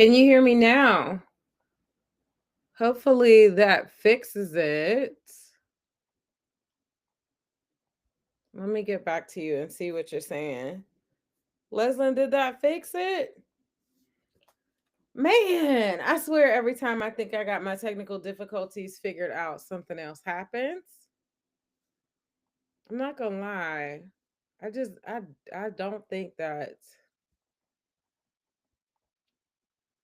Can you hear me now? Hopefully that fixes it. Let me get back to you and see what you're saying. Leslie, did that fix it? Man, I swear every time I think I got my technical difficulties figured out, something else happens. I'm not gonna lie. I don't think that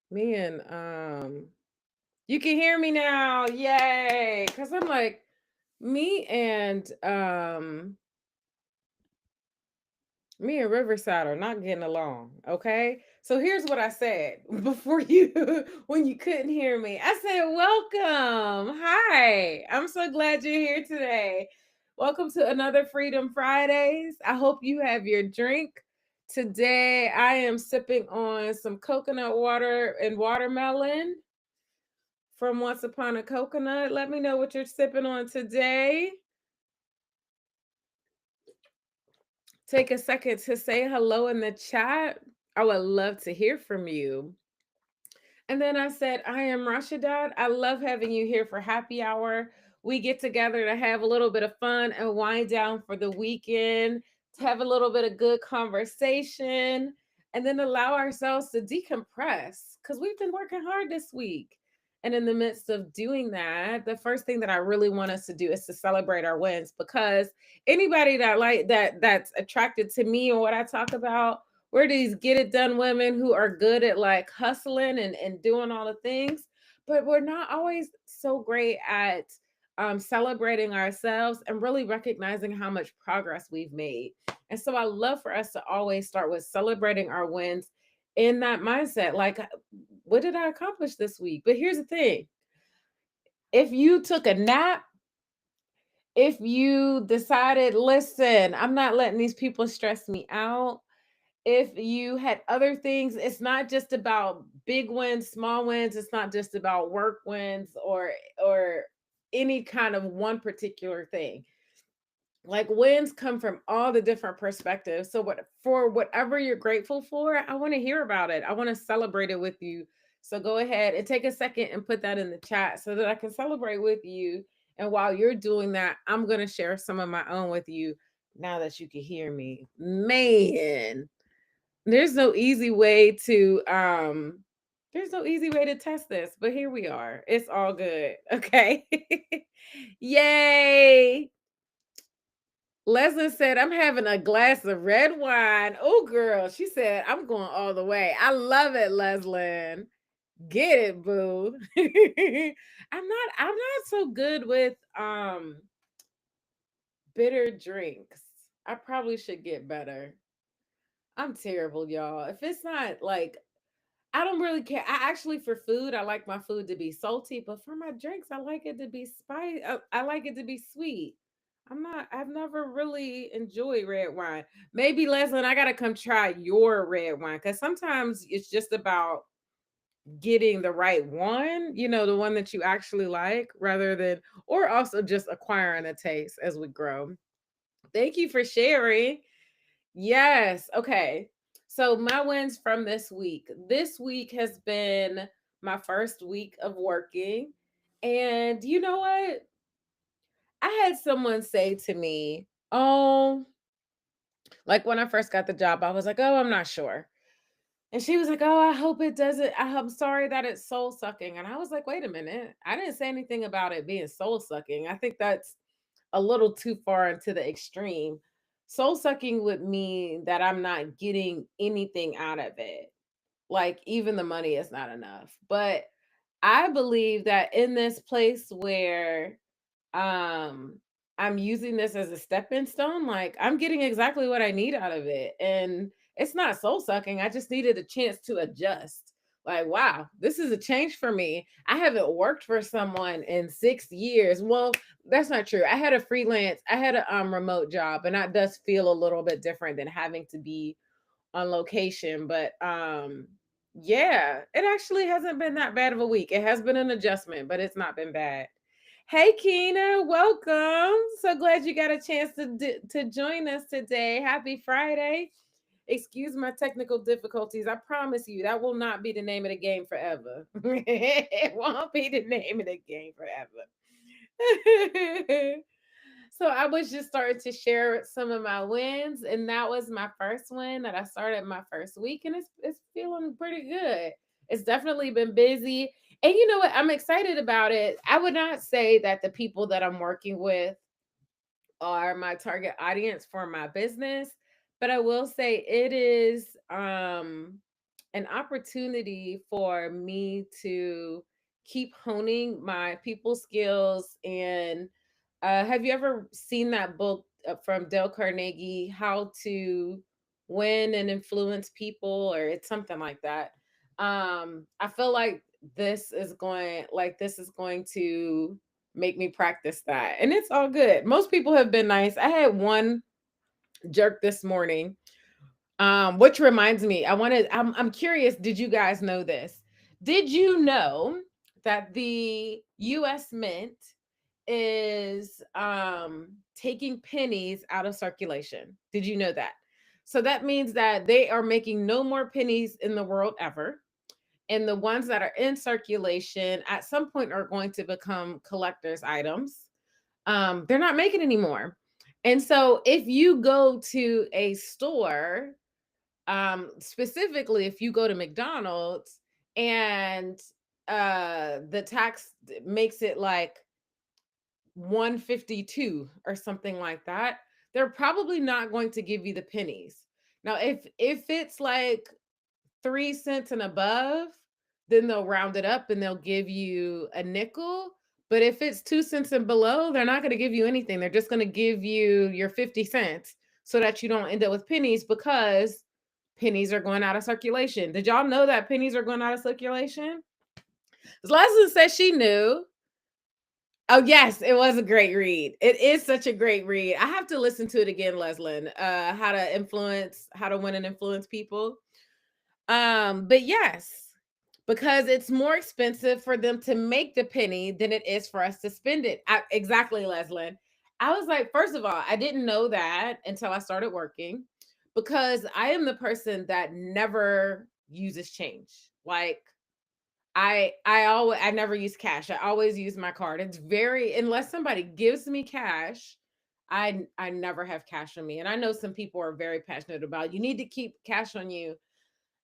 me and you can hear me now. Yay. Cause I'm like, me and me and Riverside are not getting along. Okay. So here's what I said before you, when you couldn't hear me. I said, welcome. Hi. I'm so glad you're here today. Welcome to another Freedom Fridays. I hope you have your drink. Today, I am sipping on some coconut water and watermelon from Once Upon a Coconut. Let me know what you're sipping on today. Take a second to say hello in the chat. I would love to hear from you. And then I said, I am Rashidat. I love having you here for happy hour. We get together to have a little bit of fun and wind down for the weekend, to have a little bit of good conversation, and then allow ourselves to decompress because we've been working hard this week. And in the midst of doing that, the first thing that I really want us to do is to celebrate our wins, because anybody that like that's attracted to me or what I talk about, we're these get it done women who are good at like hustling and doing all the things, but we're not always so great at celebrating ourselves and really recognizing how much progress we've made. And so I love for us to always start with celebrating our wins in that mindset. Like, what did I accomplish this week? But here's the thing, if you took a nap, if you decided, listen, I'm not letting these people stress me out, if you had other things, it's not just about big wins, small wins, it's not just about work wins or any kind of one particular thing. Like, wins come from all the different perspectives. So what, for whatever you're grateful for, I want to hear about it. I want to celebrate it with you. So go ahead and take a second and put that in the chat so that I can celebrate with you. And while you're doing that, I'm going to share some of my own with you now that you can hear me. Man, there's no easy way to test this, but here we are. It's all good. Okay. Yay. Leslie said, I'm having a glass of red wine. Oh, girl. She said, I'm going all the way. I love it, Leslie. Get it, boo. I'm not so good with bitter drinks. I probably should get better. I'm terrible, y'all. If it's not like, I don't really care. I actually, for food, I like my food to be salty, but for my drinks, I like it to be spicy. I like it to be sweet. I've never really enjoyed red wine. Maybe, Leslie, I got to come try your red wine, because sometimes it's just about getting the right one, the one that you actually like, rather than, or also just acquiring a taste as we grow. Thank you for sharing. Yes. Okay. So my wins from this week. This week has been my first week of working. And you know what? I had someone say to me, oh, like when I first got the job, I was like, oh, I'm not sure. And she was like, oh, I hope it doesn't. I'm sorry that it's soul sucking. And I was like, wait a minute. I didn't say anything about it being soul sucking. I think that's a little too far into the extreme. Soul sucking would mean that I'm not getting anything out of it. Like, even the money is not enough. But I believe that in this place where um I'm using this as a stepping stone, like I'm getting exactly what I need out of it. And it's not soul sucking. I just needed a chance to adjust. Like, wow, this is a change for me. I haven't worked for someone in 6 years. Well, that's not true. I had a remote job, and that does feel a little bit different than having to be on location. But yeah, it actually hasn't been that bad of a week. It has been an adjustment, but it's not been bad. Hey, Keena, welcome. So glad you got a chance to join us today. Happy Friday. Excuse my technical difficulties. I promise you that will not be the name of the game forever. It won't be the name of the game forever. So I was just starting to share some of my wins, and that was my first win that I started my first week, and it's feeling pretty good. It's definitely been busy, and you know what? I'm excited about it. I would not say that the people that I'm working with are my target audience for my business, but I will say it is an opportunity for me to keep honing my people skills. And have you ever seen that book from Dale Carnegie, How to Win and Influence People, or it's something like that? I feel like this is going to make me practice that. And it's all good. Most people have been nice. I had one jerk this morning. Which reminds me, I'm curious, did you guys know this? Did you know that the US Mint is taking pennies out of circulation? Did you know that? So that means that they are making no more pennies in the world ever, and the ones that are in circulation at some point are going to become collector's items. They're not making anymore. And so if you go to a store, specifically if you go to McDonald's and the tax makes it like 152 or something like that, they're probably not going to give you the pennies. Now if it's like 3 cents and above, then they'll round it up and they'll give you a nickel. But if it's 2 cents and below, they're not going to give you anything. They're just going to give you your 50 cents so that you don't end up with pennies, because pennies are going out of circulation. Did y'all know that pennies are going out of circulation? Leslie said she knew. Oh yes, it was a great read. It is such a great read. I have to listen to it again, Leslie. How to win and influence people. But yes, because it's more expensive for them to make the penny than it is for us to spend it. Exactly, Leslie. I was like, first of all, I didn't know that until I started working, because I am the person that never uses change. Like I never use cash. I always use my card. It's very, unless somebody gives me cash, I never have cash on me. And I know some people are very passionate about you need to keep cash on you,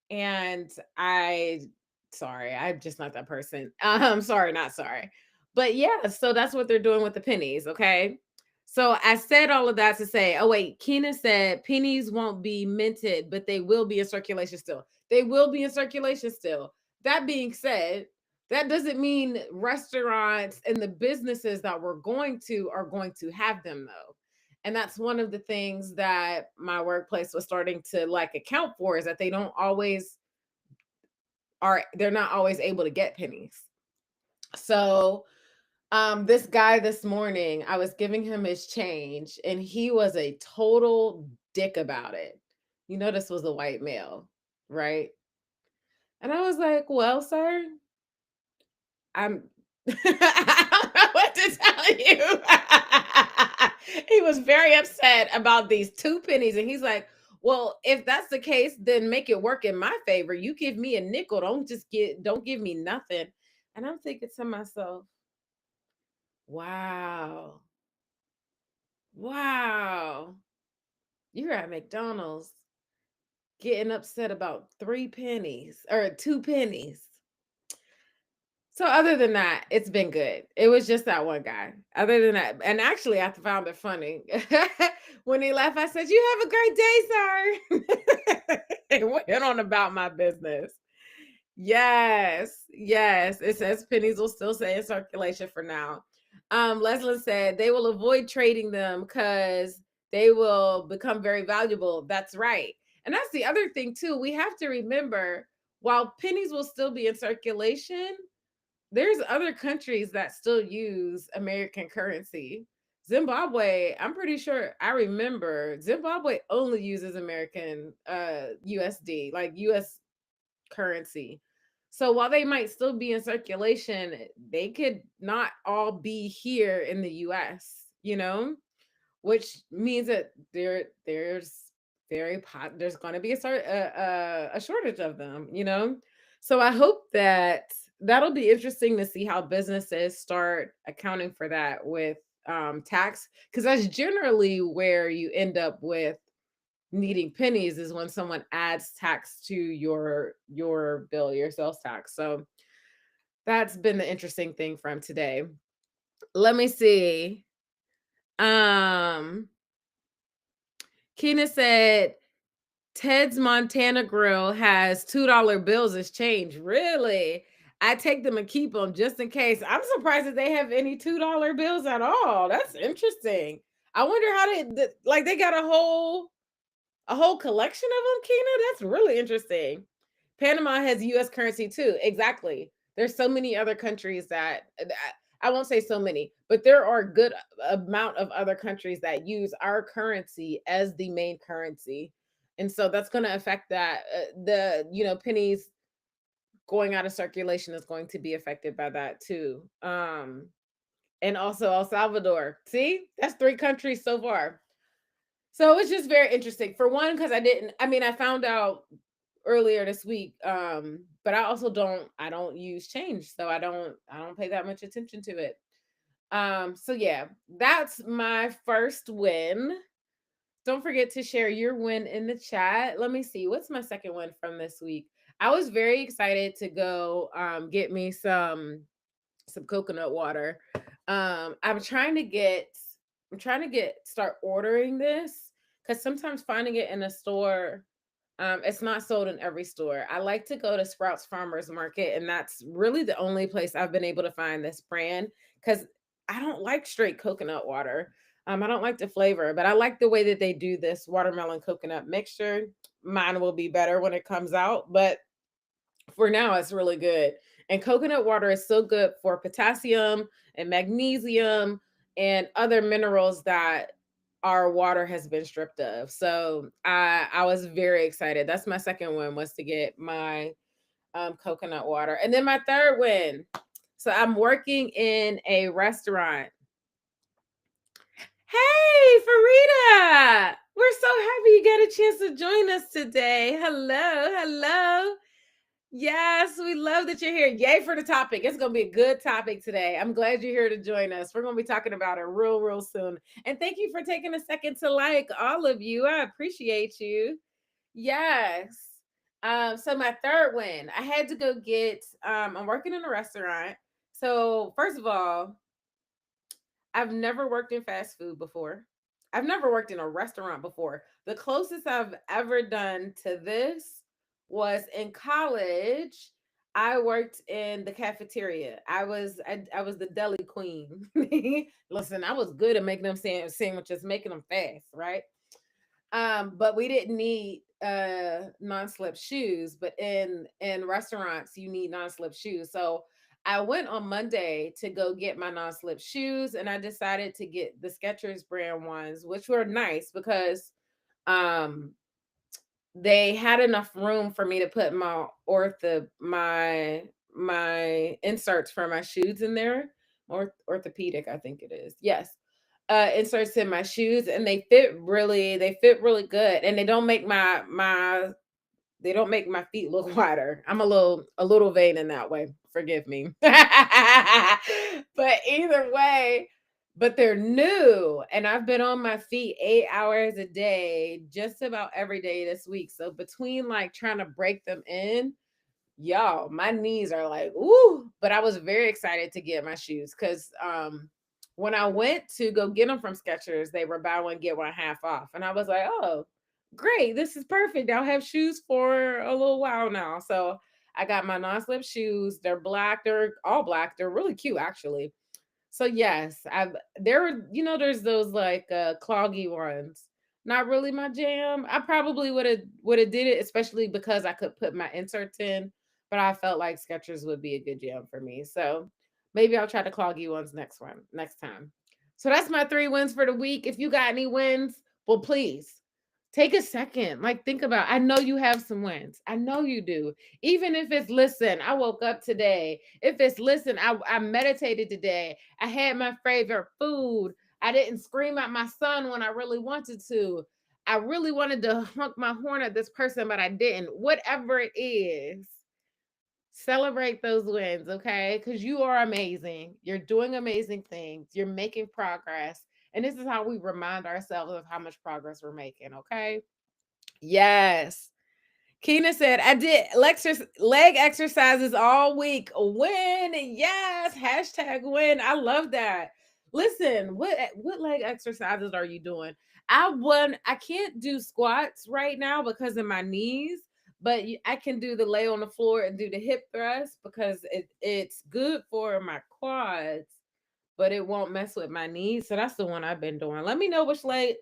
and sorry, I'm just not that person. Sorry, not sorry. But yeah, so that's what they're doing with the pennies. Okay. So I said all of that to say, oh wait, Keena said pennies won't be minted, but they will be in circulation still. They will be in circulation still. That being said, that doesn't mean restaurants and the businesses that we're going to are going to have them though. And that's one of the things that my workplace was starting to like account for, is that they're not always able to get pennies. So this guy this morning, I was giving him his change and he was a total dick about it. You know, this was a white male, right? And I was like, well, sir, I'm I don't know what to tell you. He was very upset about these 2 pennies. And he's like, well, if that's the case, then make it work in my favor. You give me a nickel. Don't give me nothing. And I'm thinking to myself, wow, wow, you're at McDonald's getting upset about 3 pennies or 2 pennies. So other than that, it's been good. It was just that one guy. Other than that, and actually I found it funny. When he left, I said, "You have a great day, sir." It went on about my business. Yes, yes. It says pennies will still stay in circulation for now. Leslie said they will avoid trading them because they will become very valuable. That's right. And that's the other thing too. We have to remember, while pennies will still be in circulation, there's other countries that still use American currency. Zimbabwe, I'm pretty sure I remember Zimbabwe only uses American USD, like US currency. So while they might still be in circulation, they could not all be here in the US, which means that there's there's going to be a shortage of them, you know. So I hope that that'll be interesting to see how businesses start accounting for that with tax, because that's generally where you end up with needing pennies, is when someone adds tax to your bill, your sales tax. So that's been the interesting thing from today. Let me see. um Keena said Ted's Montana Grill has $2 bills as change. Really? I take them and keep them just in case. I'm surprised that they have any $2 bills at all. That's interesting. I wonder how like they got a whole collection of them, Keena. That's really interesting. Panama has US currency too. Exactly. There's so many other countries that I won't say so many, but there are a good amount of other countries that use our currency as the main currency. And so that's going to affect that the pennies going out of circulation is going to be affected by that too. And also El Salvador. See? That's 3 countries so far. So it's just very interesting. For one, because I found out earlier this week. But I don't use change, so I don't pay that much attention to it. So yeah, that's my first win. Don't forget to share your win in the chat. Let me see. What's my second win from this week? I was very excited to go get me some coconut water. I'm trying to get start ordering this, because sometimes finding it in a store, it's not sold in every store. I like to go to Sprouts Farmers Market, and that's really the only place I've been able to find this brand, because I don't like straight coconut water. I don't like the flavor, but I like the way that they do this watermelon coconut mixture. Mine will be better when it comes out, but for now it's really good. And coconut water is so good for potassium and magnesium and other minerals that our water has been stripped of. So I was very excited. That's my second one, was to get my coconut water. And then my third win, so I'm working in a restaurant. Hey, Farida, we're so happy you got a chance to join us today. Hello. Yes, we love that you're here. Yay for the topic. It's going to be a good topic today. I'm glad you're here to join us. We're going to be talking about it real soon. And thank you for taking a second to like all of you. I appreciate you. Yes. So my third win, I had to go get I'm working in a restaurant. So first of all, I've never worked in fast food before. I've never worked in a restaurant before. The closest I've ever done to this was in college. I worked in the cafeteria. I was the deli queen. Listen, I was good at making them sandwiches, making them fast, right? But we didn't need non-slip shoes, but in restaurants you need non-slip shoes. So I went on Monday to go get my non-slip shoes, and I decided to get the Skechers brand ones, which were nice because um they had enough room for me to put my inserts for my shoes in there, or orthopedic, I think it is. Yes. Inserts in my shoes, and they fit really good, and they don't make my feet look wider. I'm a little vain in that way. Forgive me. But either way, but they're new, and I've been on my feet 8 hours a day just about every day this week. So between like trying to break them in, y'all, my knees are like, ooh. But I was very excited to get my shoes, because when I went to go get them from Skechers, they were buy one get one half off, and I was like, oh, great, this is perfect. I'll have shoes for a little while now. So I got my non-slip shoes. They're black. They're all black. They're really cute, actually. So yes, there's those like cloggy ones. Not really my jam. I probably would have did it, especially because I could put my inserts in, but I felt like Skechers would be a good jam for me. So maybe I'll try the cloggy ones next time. So that's my 3 wins for the week. If you got any wins, well, please take a second. Like, think about, I know you have some wins. I know you do. Even if it's, listen, I woke up today. If it's, listen, I meditated today. I had my favorite food. I didn't scream at my son when I really wanted to. I really wanted to honk my horn at this person, but I didn't. Whatever it is, celebrate those wins, okay? Because you are amazing. You're doing amazing things. You're making progress. And this is how we remind ourselves of how much progress we're making, okay? Yes. Keena said, I did leg exercises all week. Win. Yes. Hashtag win. I love that. Listen, what leg exercises are you doing? I can't do squats right now because of my knees, but I can do the lay on the floor and do the hip thrust because it's good for my quads, but it won't mess with my knees. So that's the one I've been doing. Let me know which leg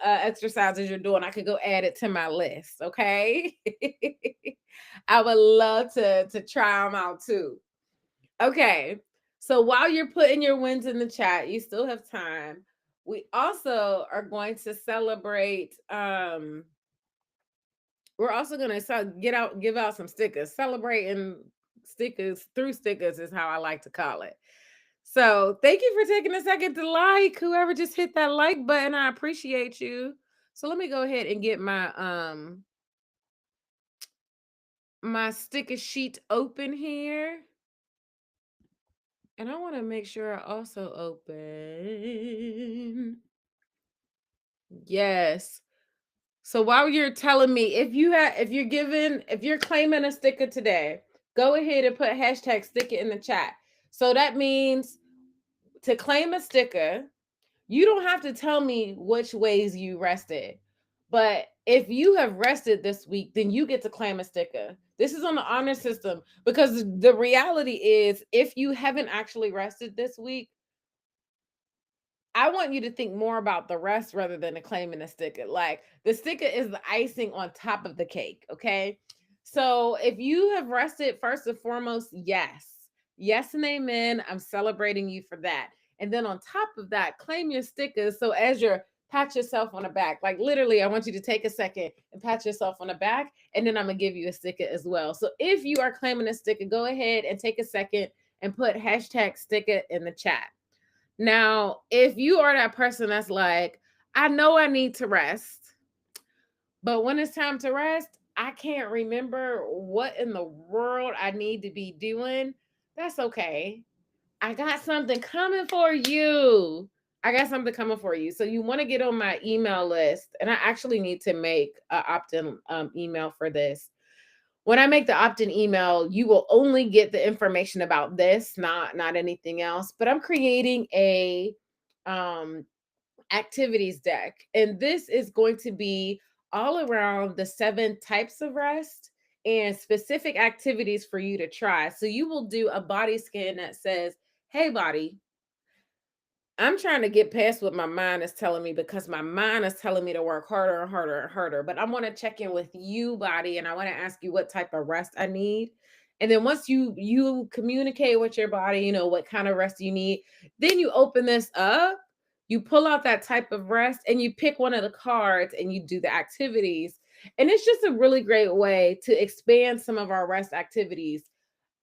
exercises you're doing. I could go add it to my list. Okay. I would love to try them out too. Okay. So while you're putting your wins in the chat, you still have time. We also are going to celebrate. We're also going to give out some stickers. Celebrating stickers through stickers is how I like to call it. So thank you for taking a second to like whoever just hit that like button. I appreciate you. So let me go ahead and get my sticker sheet open here. And I want to make sure I also open. Yes. So while you're telling me if you're claiming a sticker today, go ahead and put hashtag sticker in the chat. So that means to claim a sticker, you don't have to tell me which ways you rested. But if you have rested this week, then you get to claim a sticker. This is on the honor system because the reality is if you haven't actually rested this week, I want you to think more about the rest rather than the claiming the sticker. Like the sticker is the icing on top of the cake. Okay. So if you have rested, first and foremost, yes. Yes and amen. I'm celebrating you for that. And then on top of that, claim your stickers. So as you're pat yourself on the back, like literally, I want you to take a second and pat yourself on the back. And then I'm gonna give you a sticker as well. So if you are claiming a sticker, go ahead and take a second and put hashtag sticker in the chat. Now, if you are that person that's like, I know I need to rest, but when it's time to rest, I can't remember what in the world I need to be doing. That's okay. I got something coming for you. I got something coming for you. So you want to get on my email list, and I actually need to make an opt-in email for this. When I make the opt-in email, you will only get the information about this, not anything else. But I'm creating a um activities deck, and this is going to be all around the 7 types of rest and specific activities for you to try. So you will do a body scan that says, "Hey body, I'm trying to get past what my mind is telling me because my mind is telling me to work harder and harder and harder. But I want to check in with you, body, and I want to ask you what type of rest I need." And then once you communicate with your body, you know what kind of rest you need. Then you open this up, you pull out that type of rest, and you pick one of the cards and you do the activities. And it's just a really great way to expand some of our rest activities.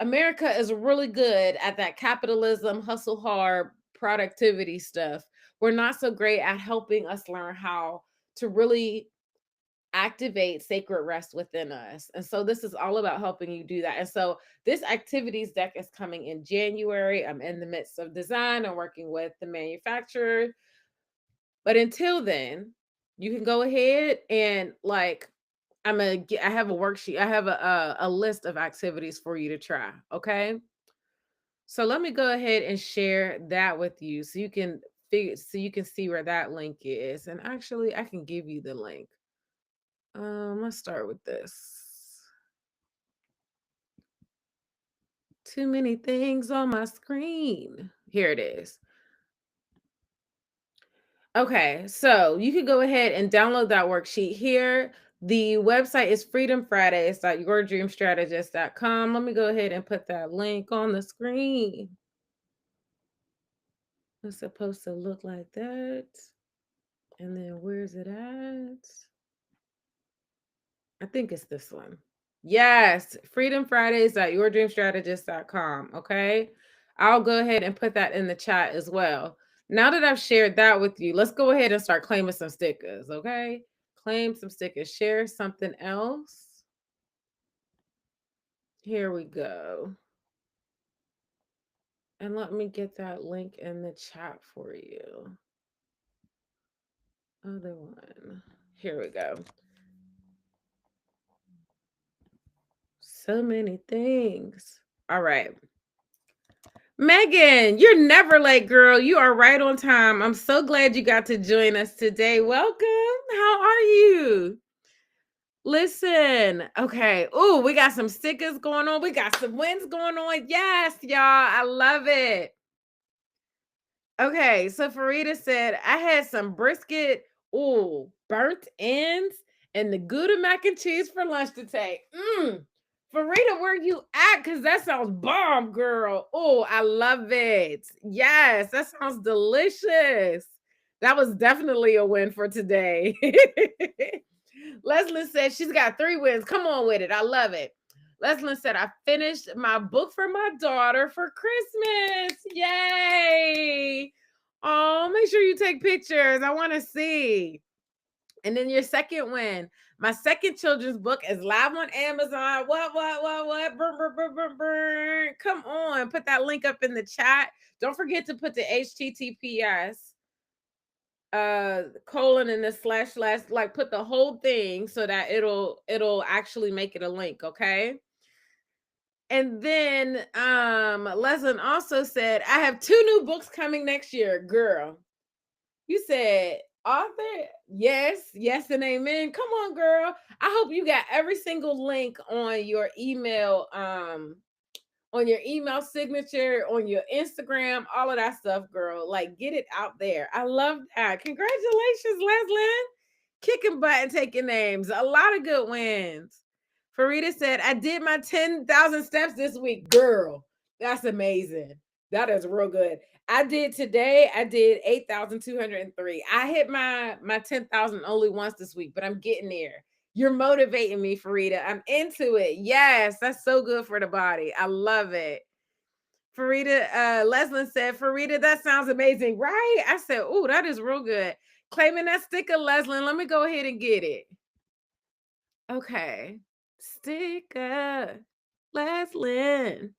America is really good at that capitalism, hustle hard, productivity stuff. We're not so great at helping us learn how to really activate sacred rest within us. And so this is all about helping you do that. And so this activities deck is coming in January. I'm in the midst of design and working with the manufacturer. But until then, you can go ahead and like I have a worksheet. I have a list of activities for you to try. Okay. So let me go ahead and share that with you so you can see where that link is. And actually I can give you the link. Let's start with this. Too many things on my screen. Here it is. Okay, so you can go ahead and download that worksheet here. The website is freedomfridays.yourdreamstrategist.com. Let me go ahead and put that link on the screen. It's supposed to look like that. And then where's it at? I think it's this one. Yes, freedomfridays.yourdreamstrategist.com. Okay. I'll go ahead and put that in the chat as well. Now that I've shared that with you, let's go ahead and start claiming some stickers, okay? Claim some stickers. Share something else. Here we go. And let me get that link in the chat for you. Other one. Here we go. So many things. All right. Megan, you're never late, girl. You are right on time. I'm so glad you got to join us today. Welcome. How are you? Listen, okay. Oh, we got some stickers going on. We got some wins going on. Yes, y'all. I love it. Okay, so Farida said, I had some brisket, ooh, burnt ends, and the Gouda mac and cheese for lunch to take. Farida, where you at? Because that sounds bomb, girl. Oh, I love it. Yes, that sounds delicious. That was definitely a win for today. Leslie said she's got 3 wins. Come on with it. I love it. Leslie said, I finished my book for my daughter for Christmas. Yay. Oh, make sure you take pictures. I want to see. And then your second win. My second children's book is live on Amazon. What? Burn, burn, burn, burn, burn. Come on. Put that link up in the chat. Don't forget to put the HTTPS colon and the slash, like put the whole thing so that it'll actually make it a link, okay? And then Leslie also said, I have 2 new books coming next year. Girl, you said author? Yes, and amen. Come on, girl. I hope you got every single link on your email signature, on your Instagram, all of that stuff, girl. Like, get it out there. I love that. Congratulations, Leslie. Kicking butt and taking names. A lot of good wins. Farida said, I did my 10,000 steps this week. Girl, that's amazing. That is real good. I did 8,203. I hit my 10,000 only once this week, but I'm getting there. You're motivating me, Farida. I'm into it. Yes, that's so good for the body. I love it. Farida, Leslie said, Farida, that sounds amazing, right? I said, oh, that is real good. Claiming that sticker, Leslie. Let me go ahead and get it. Okay. Sticker, Leslie.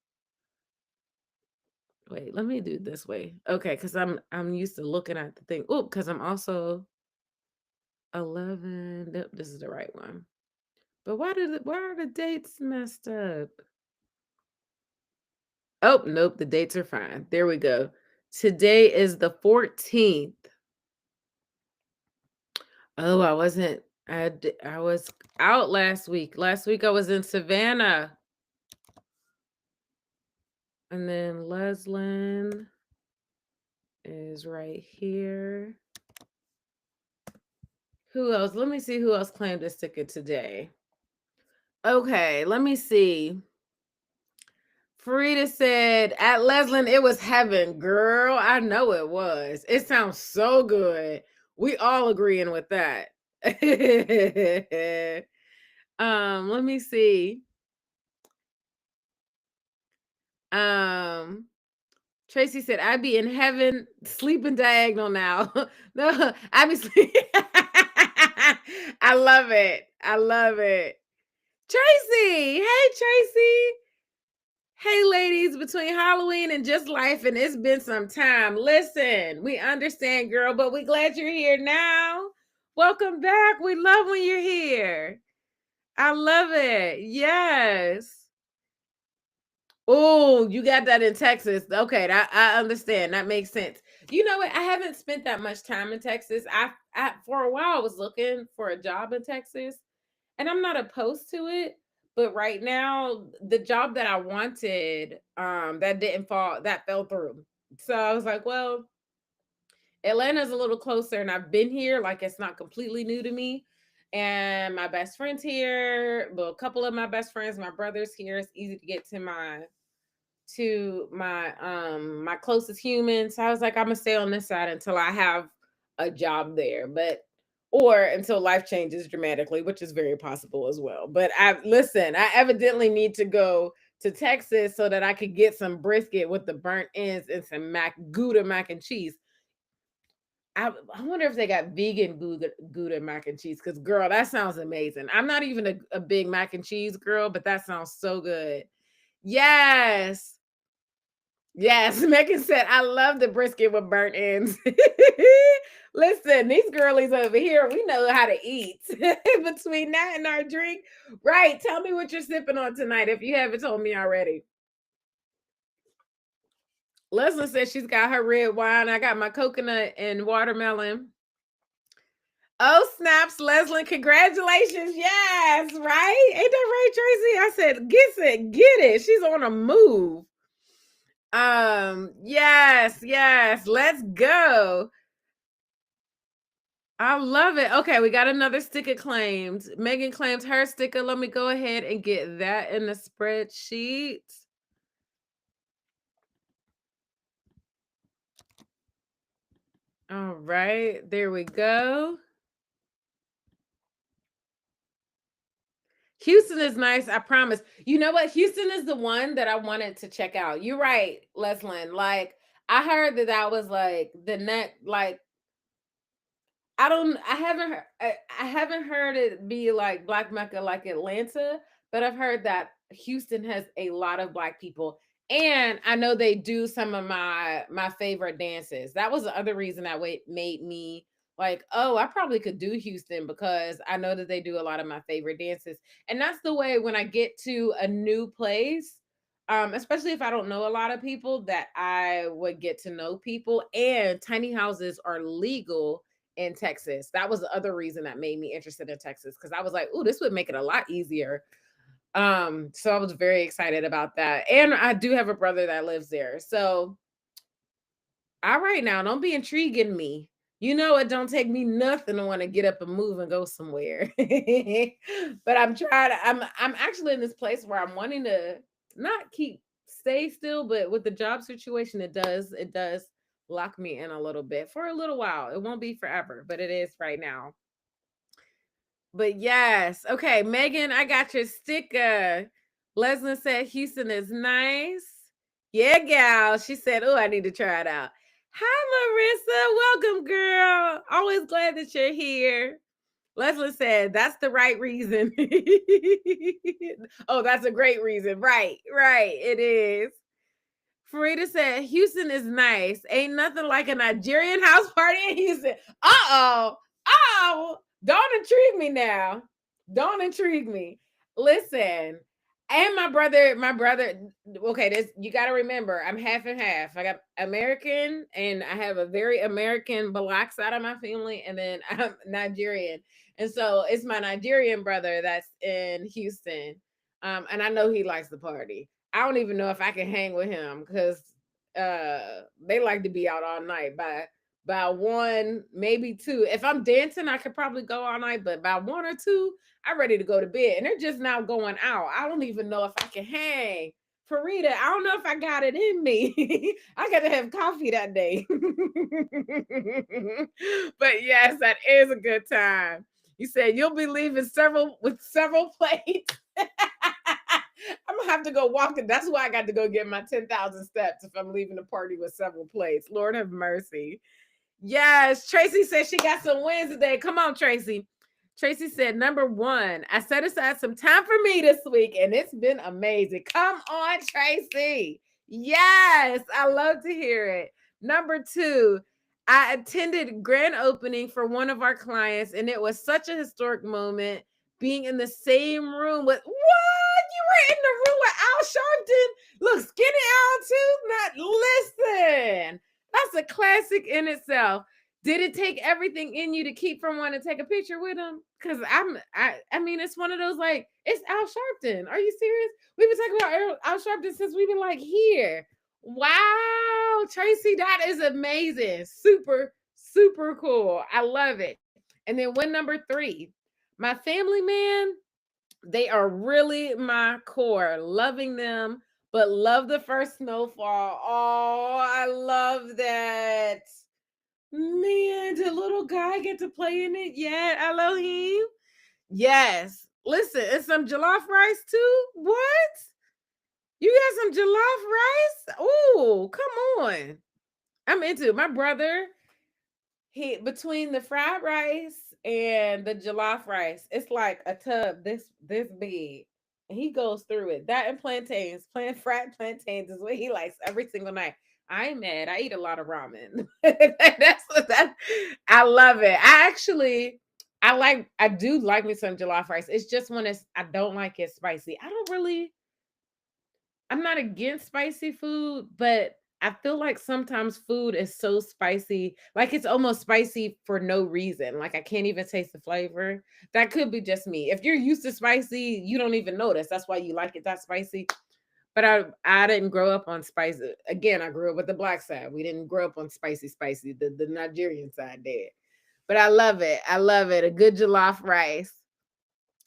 Wait, let me do it this way. Okay, because I'm used to looking at the thing. Oh, because I'm also 11. Nope, this is the right one. But why are the dates messed up? Oh, nope, the dates are fine. There we go. Today is the 14th. Oh, I wasn't. I was out last week. Last week I was in Savannah. And then Leslin is right here. Who else? Let me see who else claimed a sticker today. Okay, let me see. Farida said, at Leslin, it was heaven. Girl, I know it was. It sounds so good. We all agreeing with that. Let me see. Tracy said, I'd be in heaven sleeping diagonal now. No, I'd be sleeping. I love it. I love it. Tracy. Hey, Tracy. Hey, ladies, between Halloween and just life, and it's been some time. Listen, we understand, girl, but we glad you're here now. Welcome back. We love when you're here. I love it. Yes. Oh, you got that in Texas. Okay, I understand. That makes sense. You know what? I haven't spent that much time in Texas. I for a while I was looking for a job in Texas, and I'm not opposed to it. But right now, the job that I wanted, that fell through. So I was like, well, Atlanta's a little closer, and I've been here. Like, it's not completely new to me. And my best friend's here. Well, a couple of my best friends, my brother's here. It's easy to get to my closest human. So I was like, I'm gonna stay on this side until I have a job there, or until life changes dramatically, which is very possible as well. But I evidently need to go to Texas so that I could get some brisket with the burnt ends and some Gouda mac and cheese. I wonder if they got vegan Gouda mac and cheese. Because girl, that sounds amazing. I'm not even a big mac and cheese girl, but that sounds so good. Yes. Yes, Megan said, I love the brisket with burnt ends. Listen, these girlies over here, we know how to eat. Between that and our drink. Right. Tell me what you're sipping on tonight if you haven't told me already. Leslie says she's got her red wine. I got my coconut and watermelon. Oh, snaps, Leslie. Congratulations. Yes, right? Ain't that right, Tracy? I said, get it. She's on a move. Yes. Let's go. I love it. Okay, we got another sticker claimed. Megan claims her sticker. Let me go ahead and get that in the spreadsheet. All right, there we go. Houston is nice, I promise. You know what? Houston is the one that I wanted to check out. You're right, Leslin. Like, I heard that was like the net, like I haven't heard it be like Black Mecca like Atlanta, but I've heard that Houston has a lot of Black people. And I know they do some of my favorite dances. That was the other reason that made me like, oh, I probably could do Houston because I know that they do a lot of my favorite dances. And that's the way when I get to a new place, especially if I don't know a lot of people, that I would get to know people. And tiny houses are legal in Texas. That was the other reason that made me interested in Texas because I was like, "Ooh, this would make it a lot easier." So I was very excited about that. And I do have a brother that lives there. So, all right now, don't be intriguing me. You know it don't take me nothing to want to get up and move and go somewhere. But I'm actually in this place where I'm wanting to not stay still, but with the job situation, it does lock me in a little bit for a little while. It won't be forever, but it is right now. But yes, okay, Megan, I got your sticker. Leslie said Houston is nice. Yeah, gal. She said, "Oh, I need to try it out." Hi, Marissa. Welcome, girl. Always glad that you're here. Leslie said, "That's the right reason." Oh, that's a great reason. Right. It is. Farida said, Houston is nice. Ain't nothing like a Nigerian house party in Houston. Uh-oh. Oh, don't intrigue me now. Don't intrigue me. Listen, and my brother, okay, this you gotta remember, I'm half and half. I got American and I have a very American black side of my family, and then I'm Nigerian. And so it's my Nigerian brother that's in Houston. And I know he likes the party. I don't even know if I can hang with him because they like to be out all night by one, maybe two. If I'm dancing, I could probably go all night, but by one or two, I'm ready to go to bed. And they're just now going out. I don't even know if I can hang. Farida, I don't know if I got it in me. I got to have coffee that day. But yes, that is a good time. You said you'll be leaving several plates. I'm gonna have to go walking. That's why I got to go get my 10,000 steps if I'm leaving the party with several plates. Lord have mercy. Yes, Tracy said she got some wins today. Come on, Tracy. Tracy said, number one, I set aside some time for me this week, and it's been amazing. Come on, Tracy. Yes, I love to hear it. Number two, I attended grand opening for one of our clients, and it was such a historic moment being in the same room with what? You were in the room with Al Sharpton? Look, skinny Al too? Not listen. That's a classic in itself. Did it take everything in you to keep from wanting to take a picture with him? Because I mean, it's one of those like, it's Al Sharpton. Are you serious? We've been talking about Al Sharpton since we've been like here. Wow, Tracy, that is amazing. Super, super cool. I love it. And then one number three, my family, man, they are really my core. Loving them, but love the first snowfall. Oh, I love that. Man, did little guy get to play in it yet? Elohim? Yes. Listen, and some jollof rice too? What? You got some jollof rice? Oh, come on. I'm into it. My brother, he between the fried rice and the jollof rice, it's like a tub this big. And he goes through it. That and plantains, fried plantains is what he likes every single night. I ain't mad. I eat a lot of ramen. That's what that. I love it. I do like me some jollof rice. It's just when I don't like it spicy. I'm not against spicy food, but I feel like sometimes food is so spicy, like it's almost spicy for no reason. Like I can't even taste the flavor. That could be just me. If you're used to spicy, you don't even notice. That's why you like it that spicy. But I didn't grow up on spicy. Again, I grew up with the black side. We didn't grow up on spicy. The Nigerian side did. But I love it. I love it. A good jollof rice.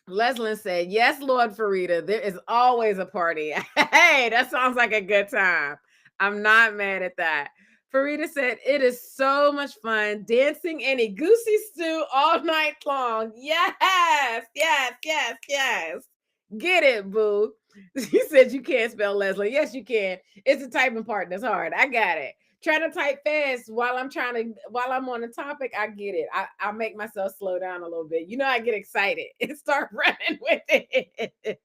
Leslin said, "Yes, Lord Farida, there is always a party." Hey, that sounds like a good time. I'm not mad at that. Farida said, "It is so much fun dancing in a goosey stew all night long." Yes. Get it, boo. She said, "You can't spell Leslie." Yes, you can. It's the typing part that's hard. I got it. Trying to type fast while I'm on the topic, I get it. I'll make myself slow down a little bit. You know, I get excited and start running with it.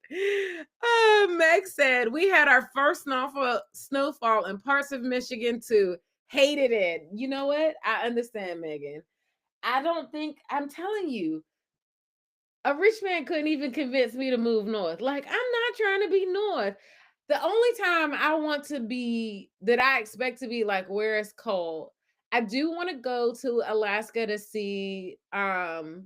Oh, Meg said we had our first snowfall in parts of Michigan too. Hated it. You know what? I understand, Megan. I don't think I'm telling you, a rich man couldn't even convince me to move north. Like, I'm not trying to be north. The only time I want to be that I expect to be like where it's cold, I do want to go to Alaska to see the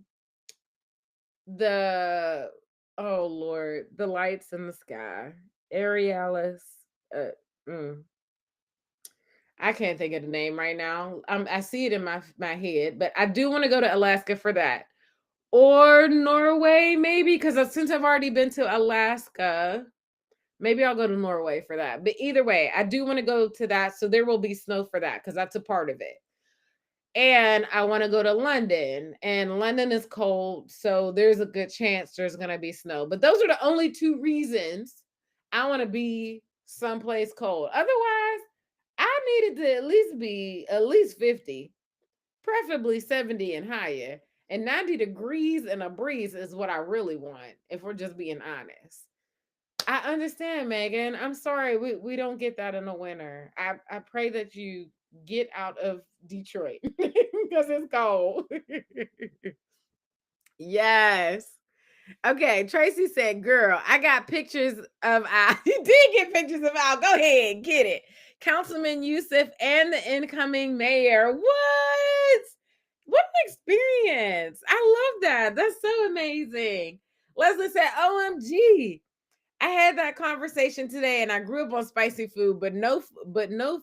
oh Lord, the lights in the sky. Aerialis. Uh, mm, I can't think of the name right now. I see it in my head, but I do want to go to Alaska for that. Or Norway, maybe, because since I've already been to Alaska, maybe I'll go to Norway for that. But either way, I do want to go to that. So there will be snow for that because that's a part of it. And I want to go to London, and London is cold. So there's a good chance there's going to be snow. But those are the only two reasons I want to be someplace cold. Otherwise, I needed to at least be at least 50, preferably 70 and higher. And 90 degrees and a breeze is what I really want, if we're just being honest. I understand, Megan. I'm sorry we don't get that in the winter. I pray that you get out of Detroit because it's cold. Yes. Okay, Tracy said, "Girl, I got pictures of Al." You did get pictures of Al. Go ahead, get it. Councilman Yusuf and the incoming mayor. What? What an experience! I love that. That's so amazing. Leslie said, "OMG." I had that conversation today, and I grew up on spicy food, but no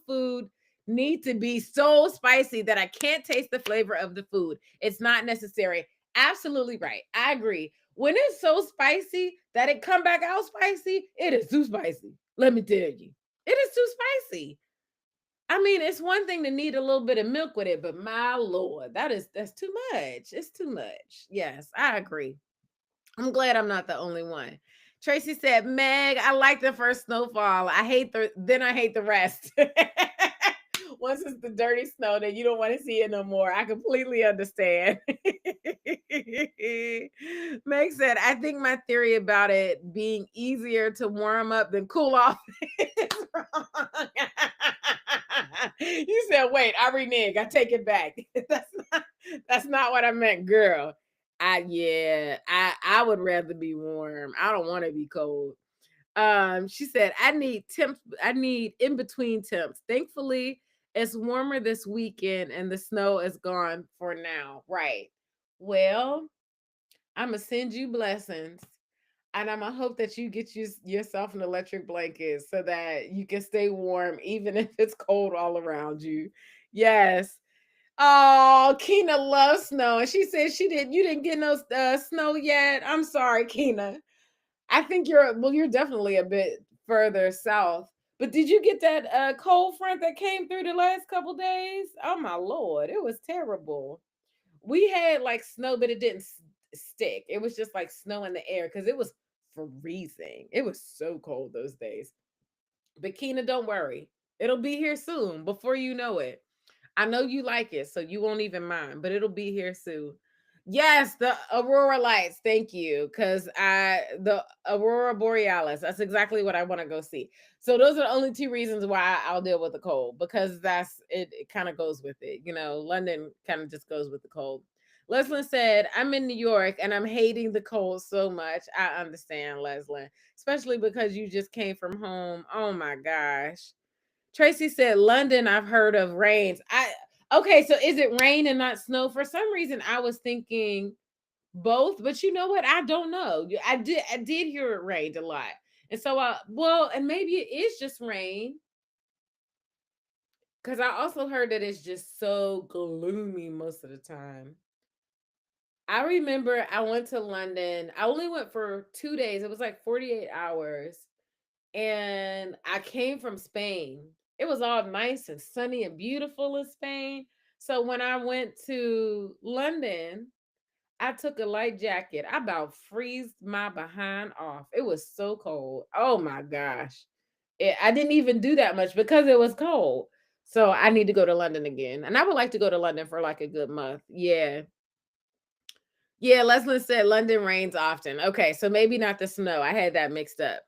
food need to be so spicy that I can't taste the flavor of the food. It's not necessary. Absolutely right. I agree. When it's so spicy that it come back out spicy, it is too spicy. Let me tell you, it is too spicy. I mean, it's one thing to need a little bit of milk with it, but my lord, that's too much. It's too much. Yes, I agree. I'm glad I'm not the only one. Tracy said, "Meg, I like the first snowfall. I hate the rest." Once it's the dirty snow, then you don't want to see it no more. I completely understand. Meg said, "I think my theory about it being easier to warm up than cool off is wrong." You said, "Wait, I renege. I take it back." That's not what I meant, girl. I would rather be warm. I don't want to be cold. She said, I need in between temps. Thankfully, it's warmer this weekend and the snow is gone for now. Right. Well, I'm gonna send you blessings. And I'm gonna hope that you get yourself an electric blanket so that you can stay warm even if it's cold all around you. Yes. Oh, Keena loves snow, and she said you didn't get no snow yet. I'm sorry, Keena. I think you're definitely a bit further south. But did you get that cold front that came through the last couple days? Oh my lord, it was terrible. We had like snow, but it didn't stick. It was just like snow in the air because it was freezing. It was so cold those days. But Keena, don't worry, it'll be here soon before you know it. I know you like it, so you won't even mind, but it'll be here soon. Yes, the aurora lights. Thank you, because the aurora borealis. That's exactly what I want to go see. So those are the only two reasons why I'll deal with the cold, because that's it. It kind of goes with it. London kind of just goes with the cold. Leslie said, "I'm in New York and I'm hating the cold so much." I understand, Leslie, especially because you just came from home. Oh my gosh. Tracy said, London, I've heard of rains. Okay, so is it rain and not snow? For some reason, I was thinking both, but you know what? I don't know. I did hear it rained a lot. And so and maybe it is just rain. Because I also heard that it's just so gloomy most of the time. I remember I went to London. I only went for 2 days. It was like 48 hours. And I came from Spain. It was all nice and sunny and beautiful in Spain. So when I went to London, I took a light jacket. I about freezed my behind off. It was so cold. Oh my gosh. I didn't even do that much because it was cold. So I need to go to London again. And I would like to go to London for like a good month. Yeah. Yeah, Leslie said London rains often. Okay, so maybe not the snow. I had that mixed up.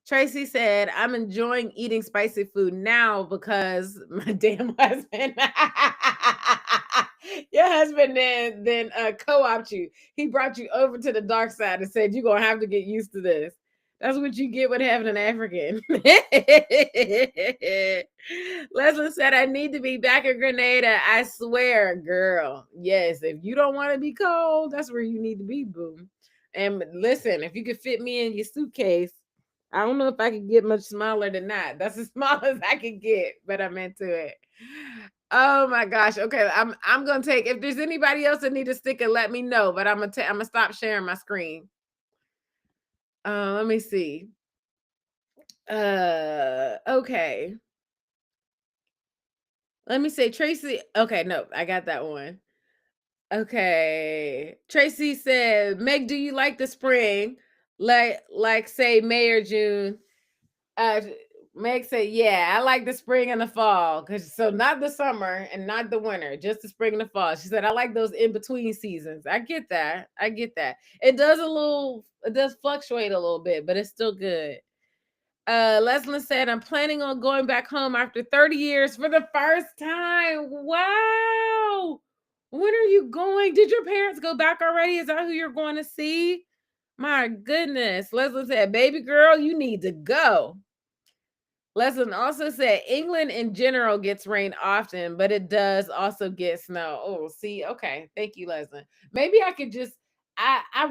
Tracy said, I'm enjoying eating spicy food now because my damn husband, your husband then co-opted you. He brought you over to the dark side and said, you're going to have to get used to this. That's what you get with having an African. Leslie said, I need to be back in Grenada. I swear, girl. Yes, if you don't want to be cold, that's where you need to be, boom. And listen, if you could fit me in your suitcase, I don't know if I could get much smaller than that. That's as small as I could get, but I'm into it. Oh my gosh. Okay, I'm gonna take. If there's anybody else that need a sticker, let me know. But I'm gonna stop sharing my screen. Let me see. Okay. Let me say Tracy. Okay, no, I got that one. Okay. Tracy said, Meg, do you like the spring? Like say May or June? Uh, Meg said, "Yeah, I like the spring and the fall, cause so not the summer and not the winter, just the spring and the fall." She said, "I like those in between seasons." I get that. I get that. It does fluctuate a little bit, but it's still good. Leslie said, "I'm planning on going back home after 30 years for the first time." Wow. When are you going? Did your parents go back already? Is that who you're going to see? My goodness. Leslie said, "Baby girl, you need to go." Leslie also said England in general gets rain often, but it does also get snow. Oh, see, okay. Thank you, Leslie. Maybe I could just I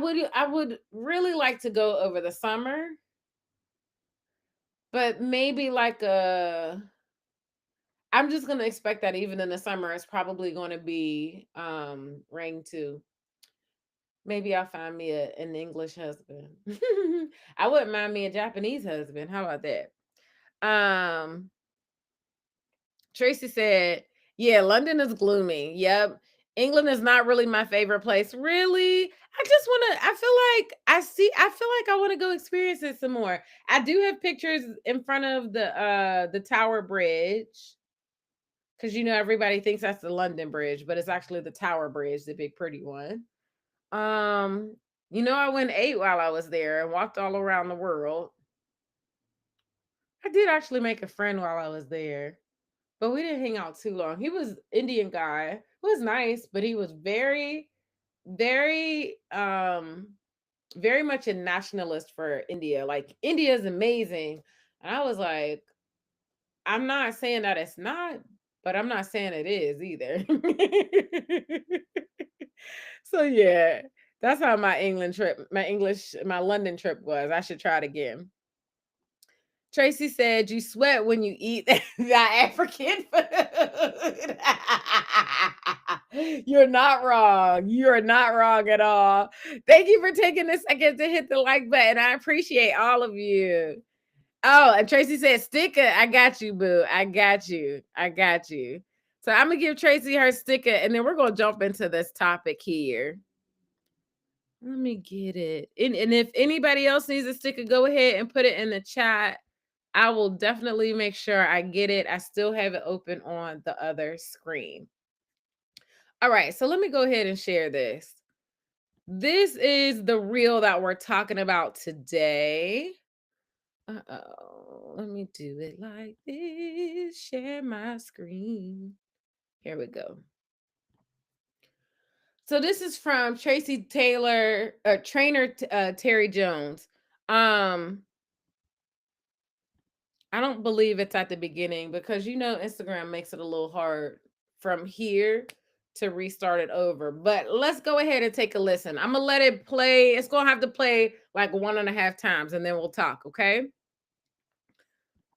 would really like to go over the summer, but maybe like a I'm just gonna expect that even in the summer it's probably gonna be rain too. Maybe I'll find me an English husband. I wouldn't mind me a Japanese husband. How about that? Um Tracy said, "Yeah, London is gloomy. Yep. England is not really my favorite place. Really? I just want to I feel like I want to go experience it some more. I do have pictures in front of the Tower Bridge cuz everybody thinks that's the London Bridge, but it's actually the Tower Bridge, the big pretty one. Um, I went and ate while I was there and walked all around the world. I did actually make a friend while I was there. But we didn't hang out too long. He was Indian guy. He was nice, but he was very, very, very much a nationalist for India. Like India is amazing. And I was like, I'm not saying that it's not, but I'm not saying it is either. So yeah, that's how my London trip was. I should try it again. Tracy said, "You sweat when you eat that African food." You're not wrong. You're not wrong at all. Thank you for taking this second to hit the like button. I appreciate all of you. Oh, and Tracy said, "Sticker, I got you, boo. I got you. I got you." So I'm gonna give Tracy her sticker, and then we're gonna jump into this topic here. Let me get it. And if anybody else needs a sticker, go ahead and put it in the chat. I will definitely make sure I get it. I still have it open on the other screen. All right, so let me go ahead and share this. This is the reel that we're talking about today. Uh-oh. Let me do it like this. Share my screen. Here we go. So this is from Tracy Taylor, trainer Terry Jones. Um, I don't believe it's at the beginning because Instagram makes it a little hard from here to restart it over. But let's go ahead and take a listen. I'm gonna let it play. It's gonna have to play like 1.5 times and then we'll talk, okay?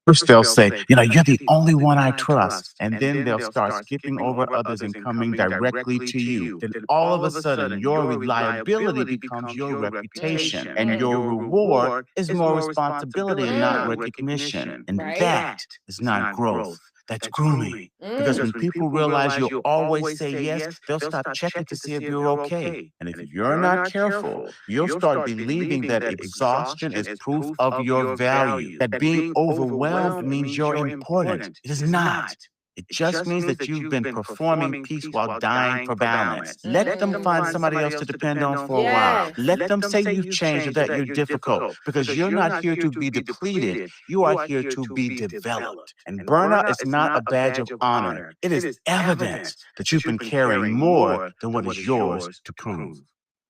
First, they'll say, you're the only one I trust. And then they'll start skipping over others and coming directly to you. Then all of a sudden, your reliability becomes your reputation, and your reward is more responsibility and not recognition. And Right. that is not growth. That's grooming. Because Mm. when people realize you'll always say yes, they'll stop checking to see if you're okay. And if you're not careful, you'll start believing that exhaustion is proof of your value, that being overwhelmed means you're important. It is not. It just means that you've been performing peace while dying for balance. Let them find somebody else to depend on for a while. Yes. Let them say you've changed or that you're difficult, because you're not here to be depleted. You are here to be developed. And burnout is not a badge of honor. It is evidence that you've been carrying more than what is yours to prove.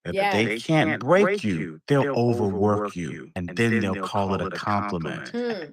If Yes. they can't break you, they'll overwork you, and then they'll call it a compliment.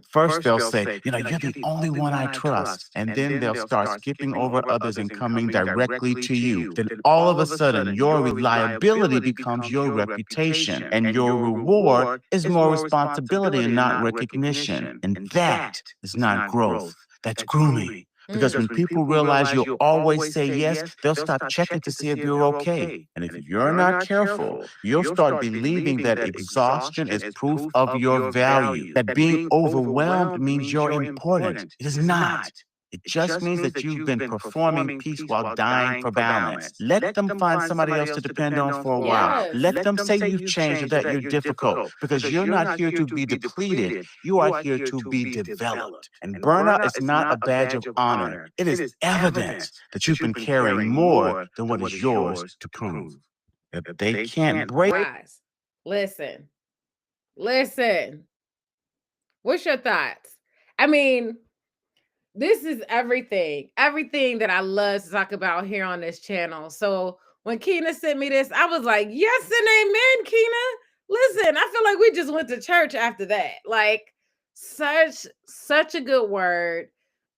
First, they'll say, you're the only one I trust. And then they'll start skipping over others and coming directly to you. Then all of a sudden, your reliability becomes your reputation, and your reward is more responsibility and not recognition. And that is not growth. That's grooming. Because when people realize you'll always say yes, they'll stop checking to see if you're okay. And if you're not careful, you'll start believing that exhaustion is proof of your value, that being overwhelmed means you're important. It is not. It just means that you've been performing peace while dying for balance. Let them find somebody else to depend on for a while. Yes. Let them say you've changed or that you're difficult, because you're not here to be depleted. You are here to be developed. And burnout is not a badge of honor. It is evidence that you've been carrying more than what is yours to prove. If they can't break. Guys, listen. What's your thoughts? I mean, this is everything that I love to talk about here on this channel. So when Keena sent me this, I was like, yes and amen, Keena. Listen, I feel like we just went to church after that. Like such a good word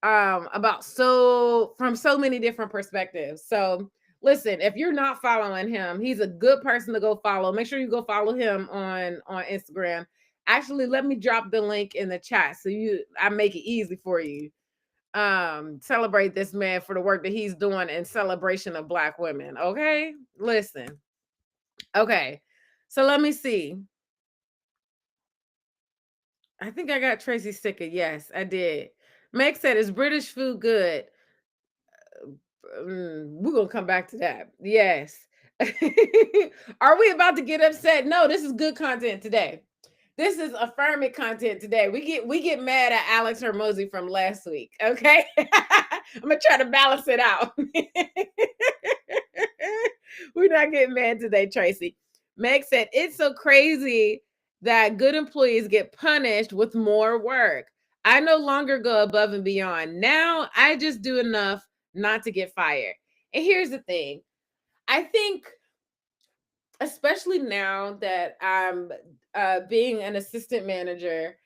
about from so many different perspectives. So listen, if you're not following him, he's a good person to go follow. Make sure you go follow him on Instagram. Actually, let me drop the link in the chat so I make it easy for you. Celebrate this man for the work that he's doing in celebration of Black women. Okay, listen. Okay, so let me see. I think I got Tracy sticker. Yes, I did. Meg said, "Is British food good?" We're gonna come back to that. Yes. Are we about to get upset? No, this is good content today. This is affirming content today. We get mad at Alex Hermosi from last week. Okay. I'm gonna try to balance it out. We're not getting mad today, Tracy. Meg said it's so crazy that good employees get punished with more work. I no longer go above and beyond. Now I just do enough not to get fired. And here's the thing. I think especially now that I'm being an assistant manager,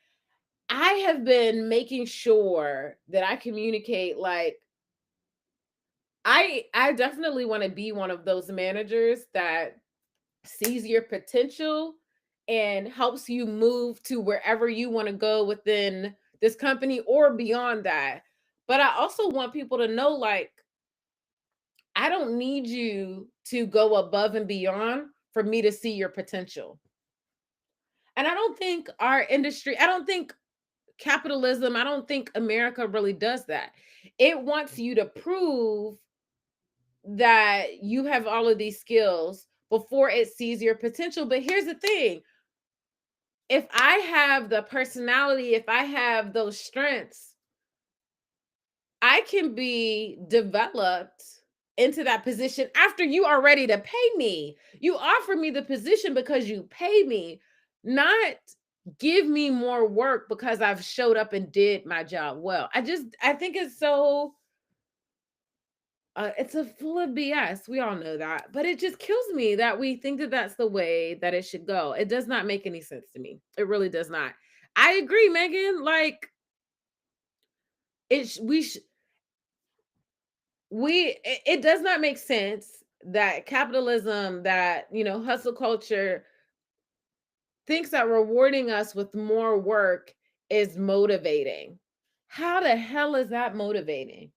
I have been making sure that I communicate like I definitely want to be one of those managers that sees your potential and helps you move to wherever you want to go within this company or beyond that. But I also want people to know like I don't need you to go above and beyond for me to see your potential. And I don't think our industry, I don't think capitalism, I don't think America really does that. It wants you to prove that you have all of these skills before it sees your potential. But here's the thing, if I have the personality, if I have those strengths, I can be developed into that position after you are ready to pay me. You offer me the position because you pay me, not give me more work because I've showed up and did my job well. I think it's so it's a full of BS. We all know that, but it just kills me that we think that that's the way that it should go. It does not make any sense to me. It really does not. I agree, Megan. Like it, it does not make sense that capitalism, that hustle culture thinks that rewarding us with more work is motivating. How the hell is that motivating?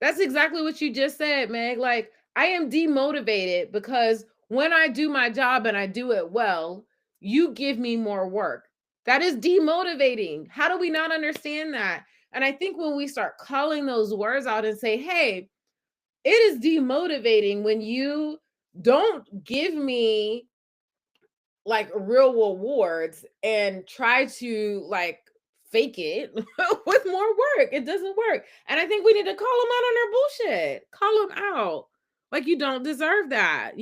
That's exactly what you just said, Meg. Like, I am demotivated because when I do my job and I do it well, you give me more work. That is demotivating. How do we not understand that? And I think when we start calling those words out and say, hey, it is demotivating when you don't give me like real rewards and try to like fake it with more work. It doesn't work. And I think we need to call them out on their bullshit. Call them out. Like you don't deserve that.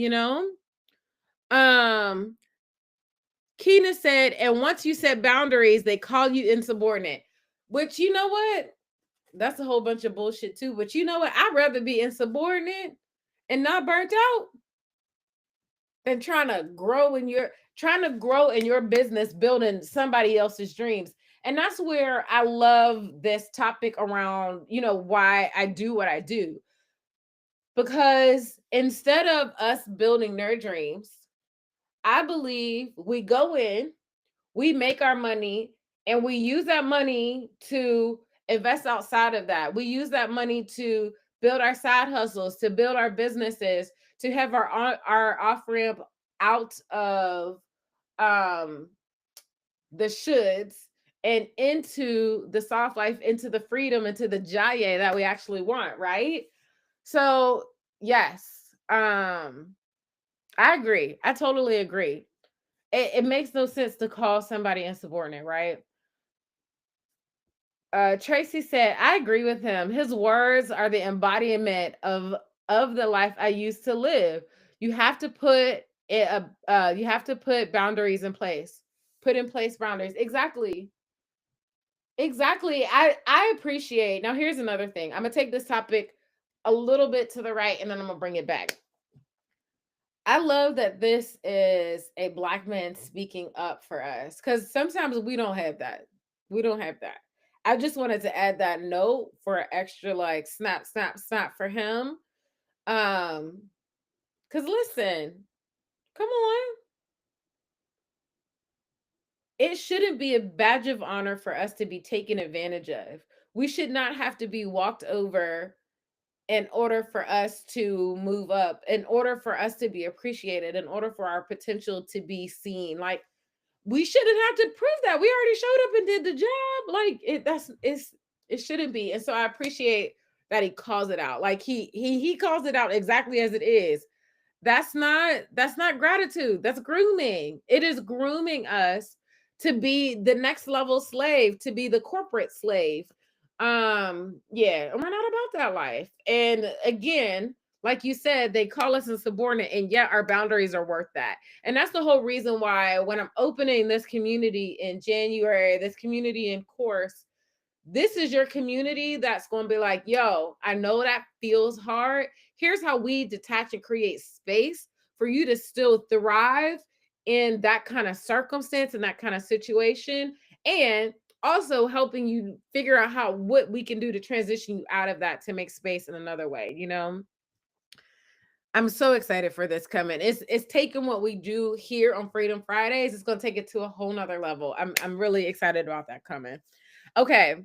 Um Keena said, and once you set boundaries, they call you insubordinate. Which you know what? That's a whole bunch of bullshit too. But you know what? I'd rather be insubordinate and not burnt out than trying to grow in your business building somebody else's dreams. And that's where I love this topic around, why I do what I do. Because instead of us building their dreams, I believe we go in, we make our money, and we use that money to invest outside of that. We use that money to build our side hustles, to build our businesses, to have our off ramp out of um the shoulds and into the soft life, into the freedom, into the jaya that we actually want, right? So yes, I agree. I totally agree. It makes no sense to call somebody insubordinate, right? Tracy said, I agree with him. His words are the embodiment of the life I used to live. You have to put you have to put boundaries in place. Put in place boundaries. Exactly. Exactly. I appreciate. Now here's another thing. I'm going to take this topic a little bit to the right and then I'm going to bring it back. I love that this is a black man speaking up for us cuz sometimes we don't have that. We don't have that. I just wanted to add that note for extra like snap snap snap for him. Um cuz listen, come on. It shouldn't be a badge of honor for us to be taken advantage of. We should not have to be walked over in order for us to move up, in order for us to be appreciated, in order for our potential to be seen. Like we shouldn't have to prove that. We already showed up and did the job. Like it shouldn't be. And so I appreciate that he calls it out. Like he calls it out exactly as it is. That's not gratitude. That's grooming. It is grooming us to be the next level slave, to be the corporate slave. Yeah, and we're not about that life. And again, like you said, they call us insubordinate, and yet our boundaries are worth that. And that's the whole reason why when I'm opening this community in January, this community in course, this is your community that's going to be like, yo, I know that feels hard. Here's how we detach and create space for you to still thrive in that kind of circumstance and that kind of situation. And also helping you figure out what we can do to transition you out of that to make space in another way. I'm so excited for this coming. It's taking what we do here on Freedom Fridays. It's gonna take it to a whole nother level. I'm really excited about that coming. Okay.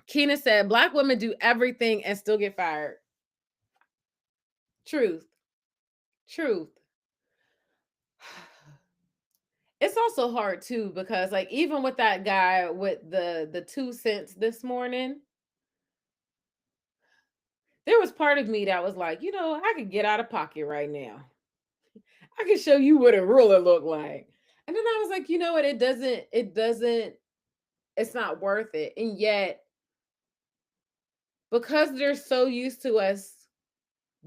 Keena said, Black women do everything and still get fired. Truth. Truth. It's also hard too because like even with that guy with the 2 cents this morning, there was part of me that was like, I could get out of pocket right now. I can show you what it really looked like. And then I was like, you know what? It doesn't, it's not worth it. And yet, because they're so used to us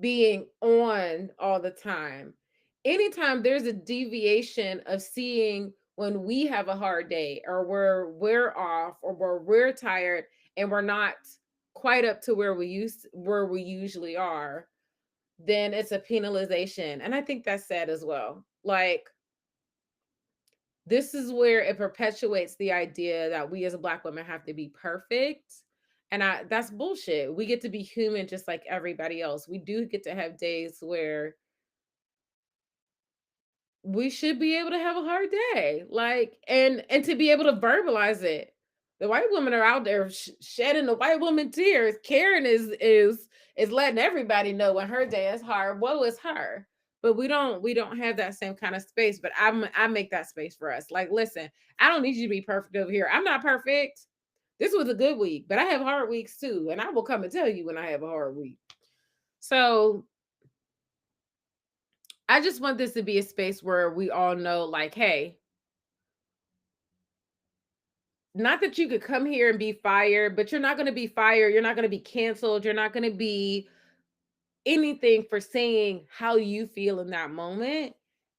being on all the time, anytime there's a deviation of seeing when we have a hard day or we're off or we're tired and we're not quite up to where we usually are, then it's a penalization. And I think that's sad as well. Like, this is where it perpetuates the idea that we as Black women have to be perfect. And that's bullshit. We get to be human just like everybody else. We do get to have days where we should be able to have a hard day, like, and to be able to verbalize it. The white women are out there shedding the white woman tears. Karen is letting everybody know when her day is hard, woe is her. But we don't have that same kind of space. But I make that space for us. Like, listen, I don't need you to be perfect over here. I'm not perfect. This was a good week, but I have hard weeks too, and I will come and tell you when I have a hard week. So I just want this to be a space where we all know, like, hey, not that you could come here and be fired, but you're not going to be fired. You're not going to be canceled. You're not going to be anything for saying how you feel in that moment.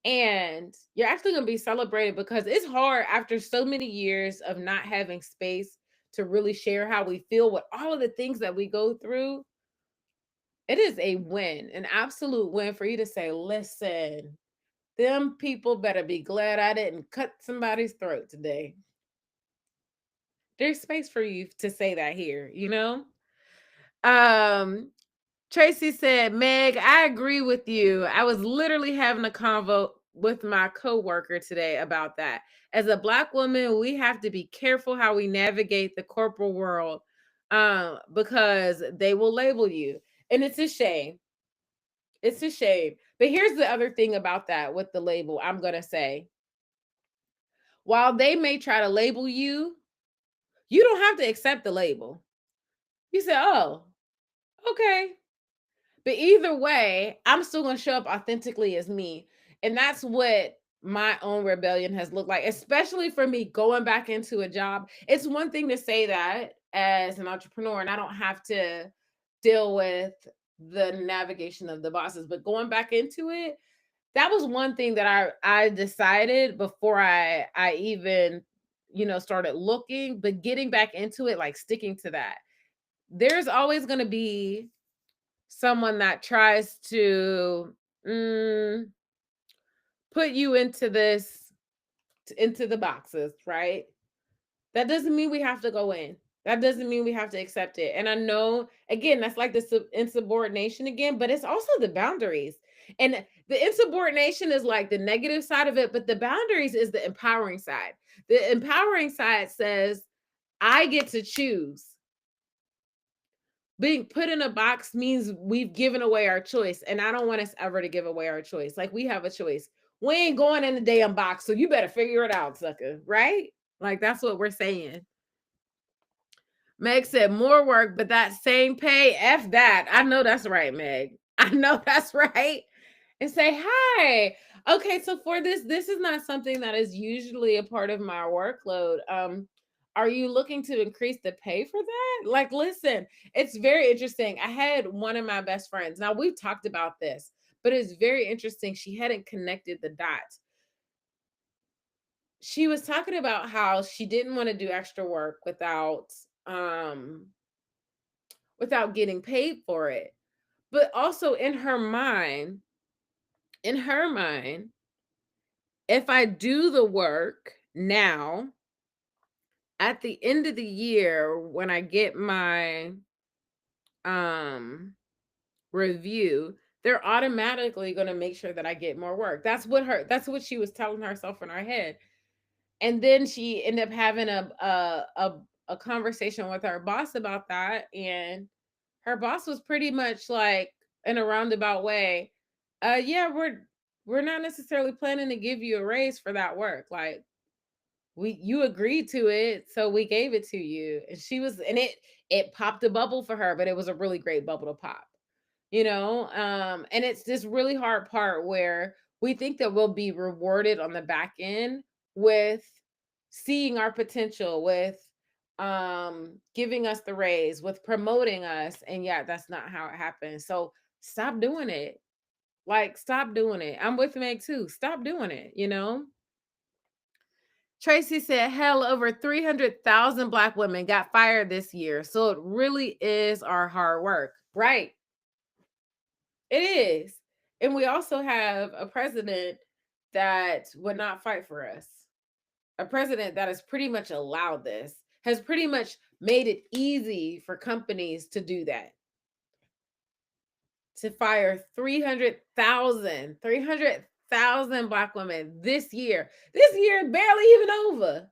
And you're actually going to be celebrated because it's hard after so many years of not having space to really share how we feel with all of the things that we go through. It is a win, an absolute win for you to say, listen, them people better be glad I didn't cut somebody's throat today. There's space for you to say that here, you know? Um, Tracy said, Meg, I agree with you. I was literally having a convo with my coworker today about that. As a Black woman, we have to be careful how we navigate the corporate world, because they will label you. And it's a shame. It's a shame. But here's the other thing about that with the label. I'm going to say, while they may try to label you, you don't have to accept the label. You say, oh, okay. But either way, I'm still going to show up authentically as me. And that's what my own rebellion has looked like, especially for me going back into a job. It's one thing to say that as an entrepreneur, and I don't have to deal with the navigation of the bosses, but going back into it, that was one thing that I decided before I even, started looking, but getting back into it, like sticking to that. There's always going to be someone that tries to mm, put you into the boxes, right? That doesn't mean we have to go in. That doesn't mean we have to accept it. And I know, again, that's like the insubordination again, but it's also the boundaries. And the insubordination is like the negative side of it, but the boundaries is the empowering side. The empowering side says, I get to choose. Being put in a box means we've given away our choice. And I don't want us ever to give away our choice. Like, we have a choice. We ain't going in the damn box, so you better figure it out, sucker. Right? Like, that's what we're saying. Meg said more work, but that same pay. F that. I know that's right, Meg. I know that's right. And say, hi. Okay, so for this is not something that is usually a part of my workload. Are you looking to increase the pay for that? Like, listen, it's very interesting. I had one of my best friends. Now, we've talked about this, but it's very interesting. She hadn't connected the dots. She was talking about how she didn't want to do extra work um without getting paid for it. But also in her mind, if I do the work now, at the end of the year when I get my um review, they're automatically going to make sure that I get more work. That's what she was telling herself in her head. And then she ended up having a conversation with her boss about that, and her boss was pretty much like, in a roundabout way, yeah, we're not necessarily planning to give you a raise for that work. Like, you agreed to it, so we gave it to you. And she was, and it popped a bubble for her, but it was a really great bubble to pop. And it's this really hard part where we think that we'll be rewarded on the back end with seeing our potential, with giving us the raise, with promoting us, and yeah, that's not how it happens. So stop doing it. Like, stop doing it. I'm with Meg too. Stop doing it, you know? Tracy said, hell, over 300,000 Black women got fired this year. So it really is our hard work. Right. It is. And we also have a president that would not fight for us. A president that has pretty much allowed this, has pretty much made it easy for companies to do that. To fire 300,000 Black women this year. This year is barely even over.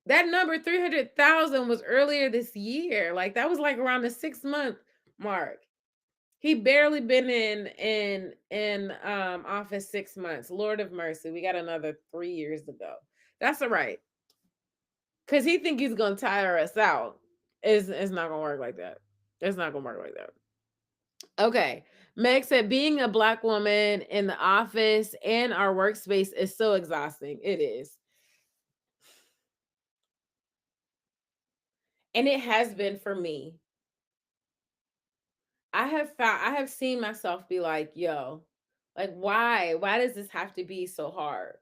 That number 300,000 was earlier this year. Like, that was like around the 6-month mark. He barely been in office 6 months. Lord of mercy. We got another 3 years to go. That's all right. Cause he think he's gonna tire us out. It's not gonna work like that. It's not gonna work like that. Okay. Meg said being a Black woman in the office and our workspace is so exhausting. It is. And it has been for me. I have seen myself be like, yo, like, why does this have to be so hard?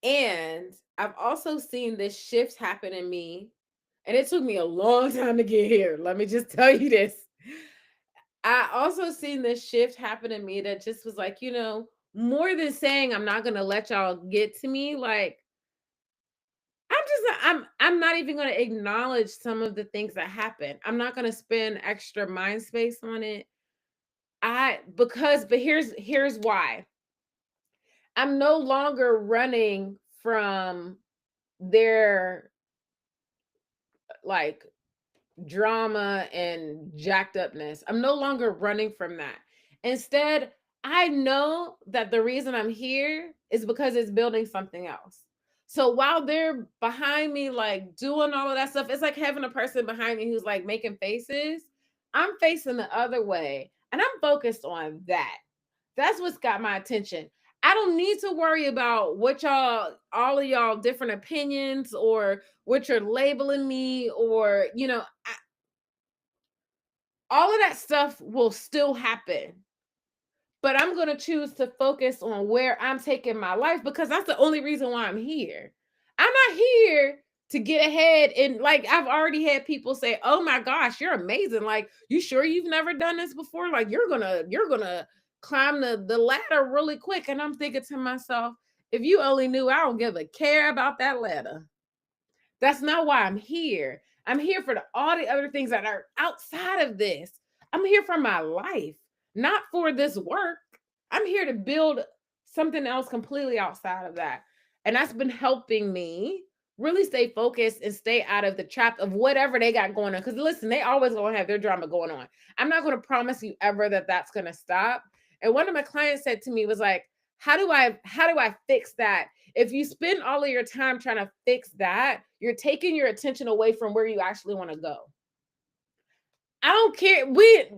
And I've also seen this shift happen in me, and it took me a long time to get here. Let me just tell you this. I also seen this shift happen in me that just was like, you know, more than saying I'm not gonna let y'all get to me, like, I'm not even gonna acknowledge some of the things that happen. I'm not gonna spend extra mind space on it. But here's why. I'm no longer running from their like drama and jacked upness. I'm no longer running from that. Instead, I know that the reason I'm here is because it's building something else. So while they're behind me, like doing all of that stuff, it's like having a person behind me who's like making faces. I'm facing the other way and I'm focused on that. That's what's got my attention. I don't need to worry about what all of y'all different opinions or what you're labeling me or, you know, all of that stuff will still happen. But I'm going to choose to focus on where I'm taking my life because that's the only reason why I'm here. I'm not here to get ahead. And like, I've already had people say, oh my gosh, you're amazing. Like, you sure you've never done this before? Like, you're going to climb the ladder really quick. And I'm thinking to myself, if you only knew, I don't give a care about that ladder. That's not why I'm here. I'm here for all the other things that are outside of this. I'm here for my life, not for this work. I'm here to build something else completely outside of that. And that's been helping me really stay focused and stay out of the trap of whatever they got going on. Because listen, they always going to have their drama going on. I'm not going to promise you ever that that's going to stop. And one of my clients said to me was like, how do I fix that? If you spend all of your time trying to fix that, you're taking your attention away from where you actually want to go. I don't care.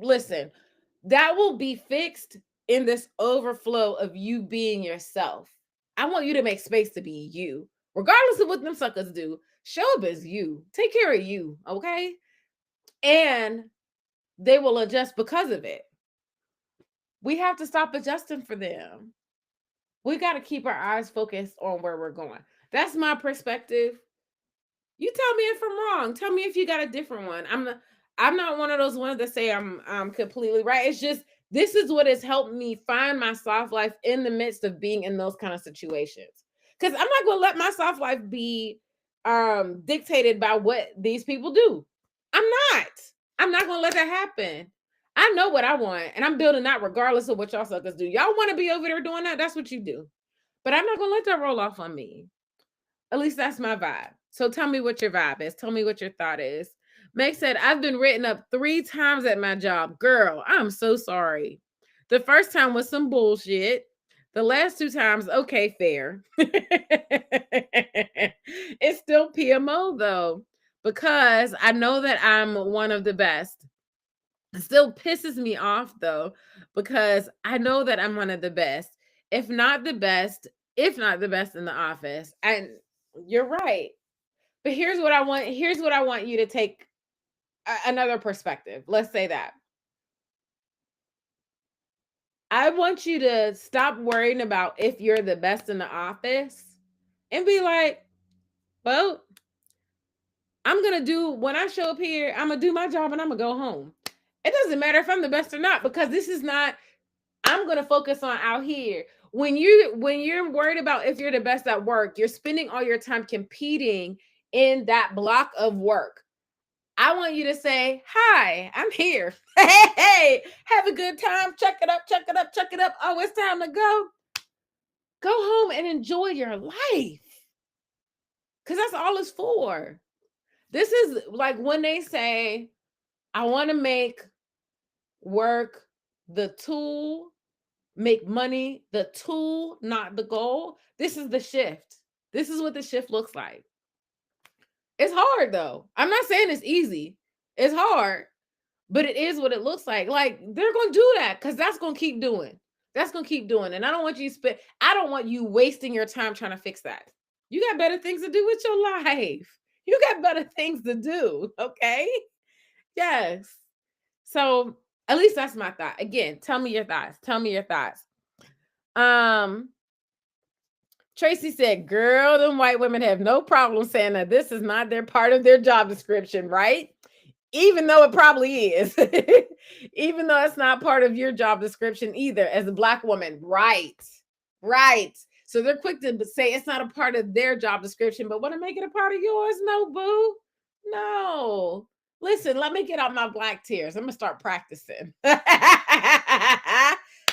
Listen, that will be fixed in this overflow of you being yourself. I want you to make space to be you, regardless of what them suckers do. Show up as you. Take care of you, okay? And they will adjust because of it. We have to stop adjusting for them. We got to keep our eyes focused on where we're going. That's my perspective. You tell me if I'm wrong. Tell me if you got a different one. I'm not one of those ones that say I'm completely right. It's just this is what has helped me find my soft life in the midst of being in those kind of situations. Because I'm not gonna let my soft life be dictated by what these people do. I'm not. I'm not gonna let that happen. I know what I want, and I'm building that regardless of what y'all suckers do. Y'all want to be over there doing that? That's what you do. But I'm not gonna let that roll off on me. At least that's my vibe. So tell me what your vibe is. Tell me what your thought is. Meg said, I've been written up 3 times at my job. Girl, I'm so sorry. The first time was some bullshit. The last 2 times, okay, fair. It's still PMO though, because I know that I'm one of the best. It still pisses me off though, because I know that I'm one of the best. if not the best, if not the best in the office. And you're right. But here's what I want you to take another perspective. Let's say that. I want you to stop worrying about if you're the best in the office and be like, well, I'm going to do, when I show up here, I'm going to do my job and I'm going to go home. It doesn't matter if I'm the best or not, because this is not, I'm going to focus on out here. When you're worried about if you're the best at work, you're spending all your time competing in that block of work. I want you to say, hi, I'm here. Hey, have a good time. Check it up, check it up, check it up. Oh, it's time to go. Go home and enjoy your life. Because that's all it's for. This is like when they say, I want to make work the tool, make money the tool, not the goal. This is the shift. This is what the shift looks like. It's hard though. I'm not saying it's easy. It's hard, but it is what it looks like. Like they're going to do that because that's going to keep doing. That's going to keep doing. And I don't want you I don't want you wasting your time trying to fix that. You got better things to do with your life. You got better things to do. Okay. Yes. So at least that's my thought. Again, tell me your thoughts. Tell me your thoughts. Tracy said, girl, them white women have no problem saying that this is not their part of their job description, right? Even though it probably is. Even though it's not part of your job description either as a Black woman. Right. Right. So they're quick to say it's not a part of their job description, but want to make it a part of yours? No, boo. No. Listen, let me get out my Black tears. I'm gonna start practicing.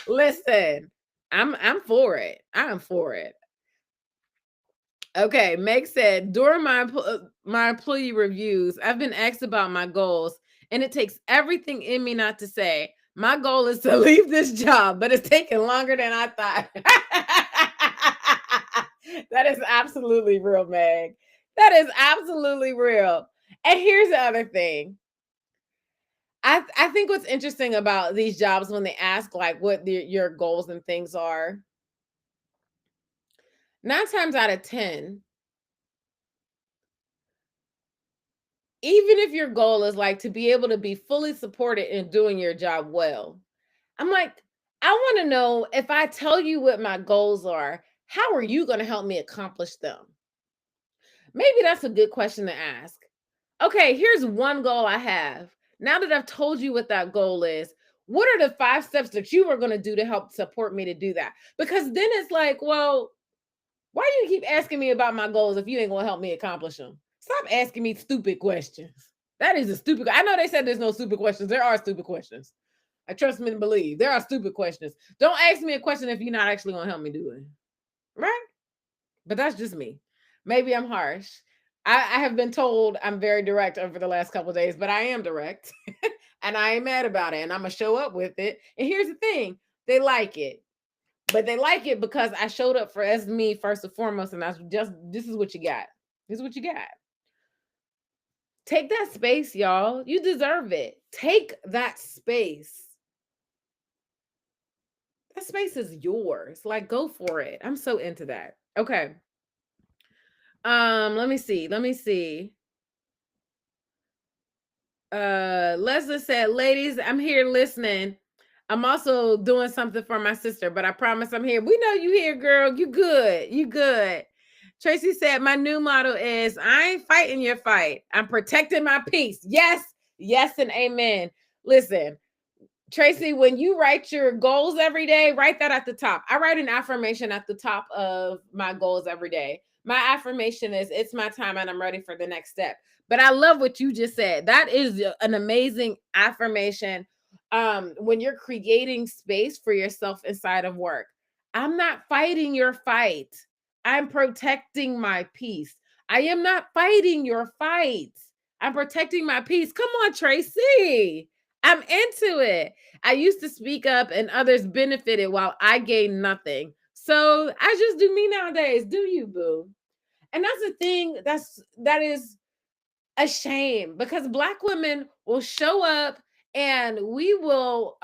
Listen, I'm for it. I'm for it. Okay, Meg said, during my employee reviews, I've been asked about my goals, and it takes everything in me not to say, my goal is to leave this job, but it's taking longer than I thought. That is absolutely real, Meg. That is absolutely real. And here's the other thing. I think what's interesting about these jobs when they ask like what your goals and things are, 9 times out of 10, even if your goal is like to be able to be fully supported in doing your job well, I'm like, I want to know, if I tell you what my goals are, how are you going to help me accomplish them? Maybe that's a good question to ask. Okay, here's one goal I have. Now that I've told you what that goal is, what are the 5 steps that you are going to do to help support me to do that? Because then it's like, well, why do you keep asking me about my goals if you ain't going to help me accomplish them? Stop asking me stupid questions. That is a stupid. I know they said there's no stupid questions. There are stupid questions. I trust me and believe. There are stupid questions. Don't ask me a question if you're not actually going to help me do it. Right? But that's just me. Maybe I'm harsh. I have been told I'm very direct over the last couple of days, but I am direct. And I ain't mad about it. And I'm going to show up with it. And here's the thing. They like it. But they like it because I showed up for as me first and foremost. And this is what you got. This is what you got. Take that space, y'all. You deserve it. Take that space. That space is yours. Like, go for it. I'm so into that. Okay. Let me see. Leslie said, ladies, I'm here listening. I'm also doing something for my sister, but I promise I'm here. We know you here, girl. You good. You good. Tracy said, my new motto is, I ain't fighting your fight. I'm protecting my peace. Yes, yes, and amen. Listen, Tracy, when you write your goals every day, write that at the top. I write an affirmation at the top of my goals every day. My affirmation is, it's my time and I'm ready for the next step. But I love what you just said. That is an amazing affirmation. When you're creating space for yourself inside of work, I'm not fighting your fight. I'm protecting my peace. I am not fighting your fight. I'm protecting my peace. Come on, Tracy. I'm into it. I used to speak up and others benefited while I gained nothing. So I just do me nowadays. Do you, boo? And that's the thing that is a shame, because Black women will show up and we will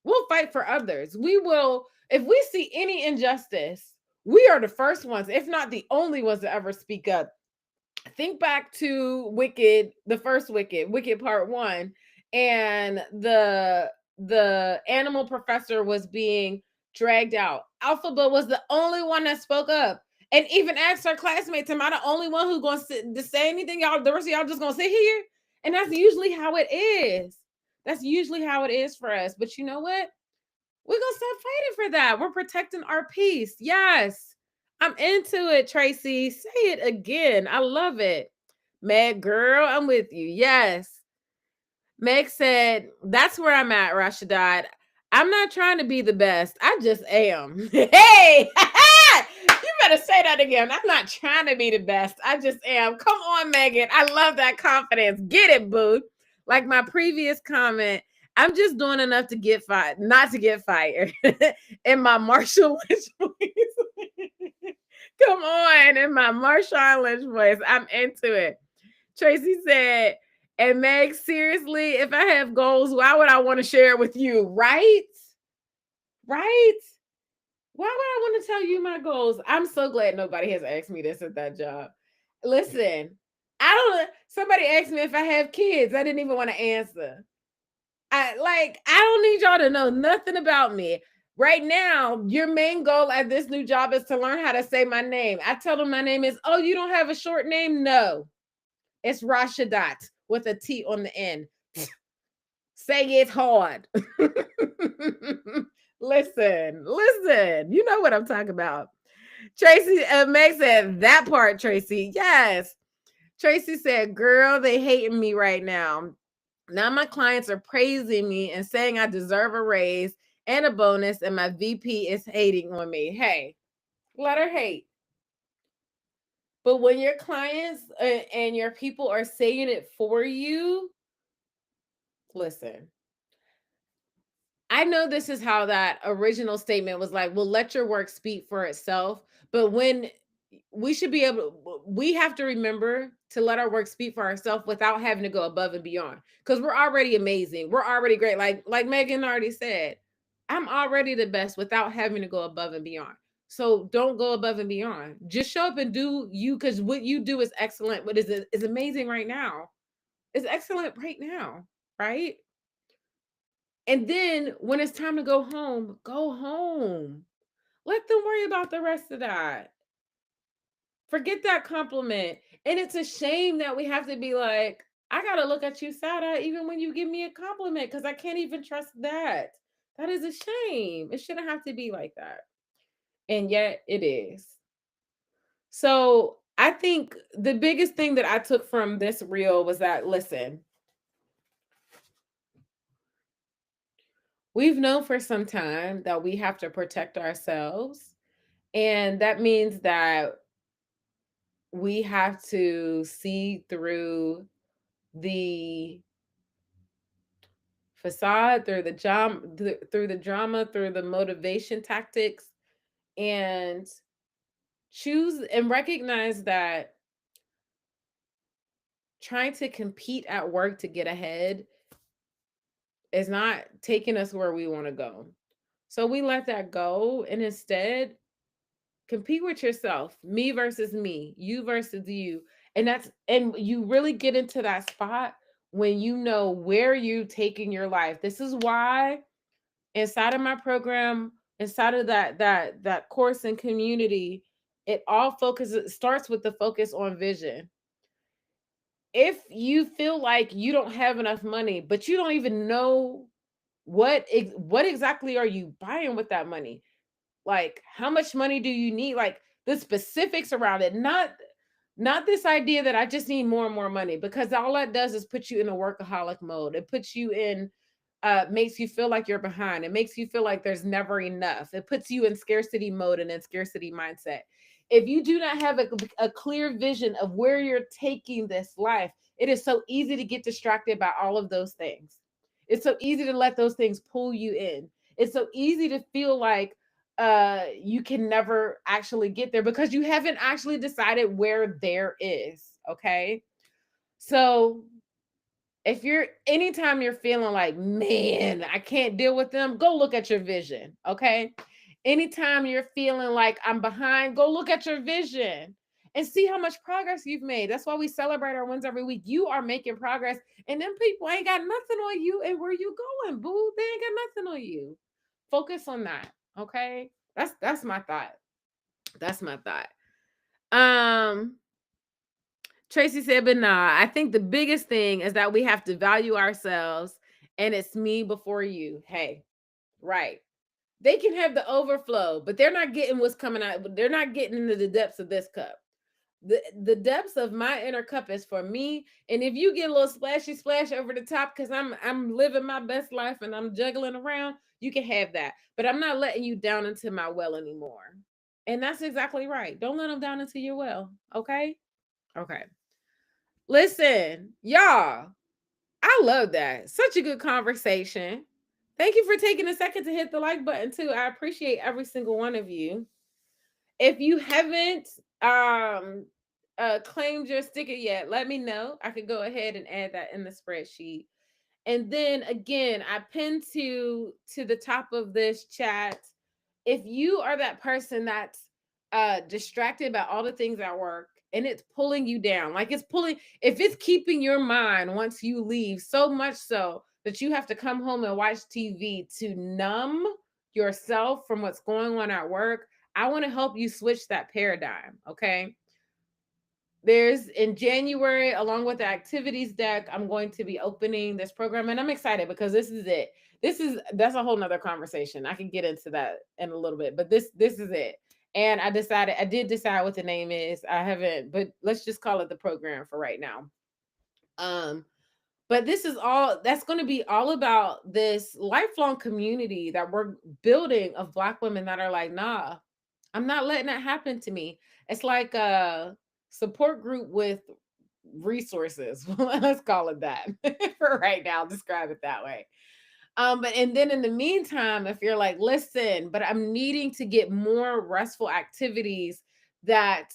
We'll fight for others. We will, if we see any injustice, we are the first ones, if not the only ones to ever speak up. Think back to Wicked, the first Wicked, Wicked Part 1, and the animal professor was being dragged out. Alphaba was the only one that spoke up and even asked her classmates, am I the only one who's going to say anything? Y'all, the rest of y'all just going to sit here? And that's usually how it is. That's usually how it is for us. But you know what? We're going to stop fighting for that. We're protecting our peace. Yes. I'm into it, Tracy. Say it again. I love it. Meg, girl, I'm with you. Yes. Meg said, that's where I'm at, Rashidat. I'm not trying to be the best. I just am. Hey, you better say that again. I'm not trying to be the best. I just am. Come on, Megan. I love that confidence. Get it, boo. Like my previous comment, I'm just doing enough to get fired, not to get fired. In my Marshall Lynch voice. Come on, in my Marshawn Lynch voice. I'm into it. Tracy said, and Meg, seriously, if I have goals, why would I want to share it with you? Right? Right? Why would I want to tell you my goals? I'm so glad nobody has asked me this at that job. Listen, somebody asked me if I have kids. I didn't even want to answer. I don't need y'all to know nothing about me. Right now, your main goal at this new job is to learn how to say my name. I tell them my name is, oh, you don't have a short name? No. It's Rashidat with a T on the end. Say it hard. Listen. You know what I'm talking about. Tracy, Meg said that part, Tracy. Yes. Tracy said, girl, they hating me right now. Now my clients are praising me and saying I deserve a raise and a bonus, and my VP is hating on me. Hey, let her hate. But when your clients and your people are saying it for you, listen. I know this is how that original statement was like, well, let your work speak for itself. But when we have to remember to let our work speak for ourselves without having to go above and beyond. Because we're already amazing. We're already great. Like Megan already said, I'm already the best without having to go above and beyond. So don't go above and beyond. Just show up and do you, because what you do is excellent. What is amazing right now. It's excellent right now, right? And then when it's time to go home, go home. Let them worry about the rest of that. Forget that compliment. And it's a shame that we have to be like, I got to look at you sad even when you give me a compliment because I can't even trust that. That is a shame. It shouldn't have to be like that. And yet it is. So I think the biggest thing that I took from this reel was that, listen, we've known for some time that we have to protect ourselves. And that means that we have to see through the facade, through the drama, through the motivation tactics, and choose and recognize that trying to compete at work to get ahead is not taking us where we want to go. So we let that go and instead compete with yourself, me versus me, you versus you. And you really get into that spot when you know where you taking your life. This is why inside of my program, inside of that course and community, it all starts with the focus on vision. If you feel like you don't have enough money, but you don't even know what exactly are you buying with that money, like how much money do you need, like the specifics around it, not this idea that I just need more and more money, because all that does is put you in a workaholic mode. It puts you in makes you feel like you're behind. It makes you feel like there's never enough. It puts you in scarcity mode and in scarcity mindset. If you do not have a clear vision of where you're taking this life, it is so easy to get distracted by all of those things. It's so easy to let those things pull you in. It's so easy to feel like you can never actually get there because you haven't actually decided where there is. Okay. So If you're anytime you're feeling like, man, I can't deal with them, go look at your vision. Okay. Anytime you're feeling like I'm behind, go look at your vision and see how much progress you've made. That's why we celebrate our wins every week. You are making progress, and them people ain't got nothing on you. And where you going, boo? They ain't got nothing on you. Focus on that. Okay. That's my thought. That's my thought. Um, Tracy said, but nah, I think the biggest thing is that we have to value ourselves, and it's me before you. Hey, right. They can have the overflow, but they're not getting what's coming out. They're not getting into the depths of this cup. The depths of my inner cup is for me. And if you get a little splashy splash over the top because I'm living my best life and I'm juggling around, you can have that. But I'm not letting you down into my well anymore. And that's exactly right. Don't let them down into your well. Okay? Okay. Listen, y'all, I love that. Such a good conversation. Thank you for taking a second to hit the like button too. I appreciate every single one of you. If you haven't claimed your sticker yet, let me know. I could go ahead and add that in the spreadsheet. And then again, I pinned to the top of this chat. If you are that person that's distracted by all the things at work and it's pulling you down, like it's pulling, if it's keeping your mind once you leave, so much so that you have to come home and watch TV to numb yourself from what's going on at work, I want to help you switch that paradigm. Okay. There's in January, along with the activities deck, I'm going to be opening this program, and I'm excited because this is it. That's a whole nother conversation. I can get into that in a little bit, but this is it. And I did decide what the name is. I haven't, but let's just call it the program for right now. Um, but this is all that's going to be all about this lifelong community that we're building of Black women that are like, nah, I'm not letting that happen to me. It's like a support group with resources. Let's call it that for right now. Describe it that way. But and then in the meantime, if you're like, listen, but I'm needing to get more restful activities that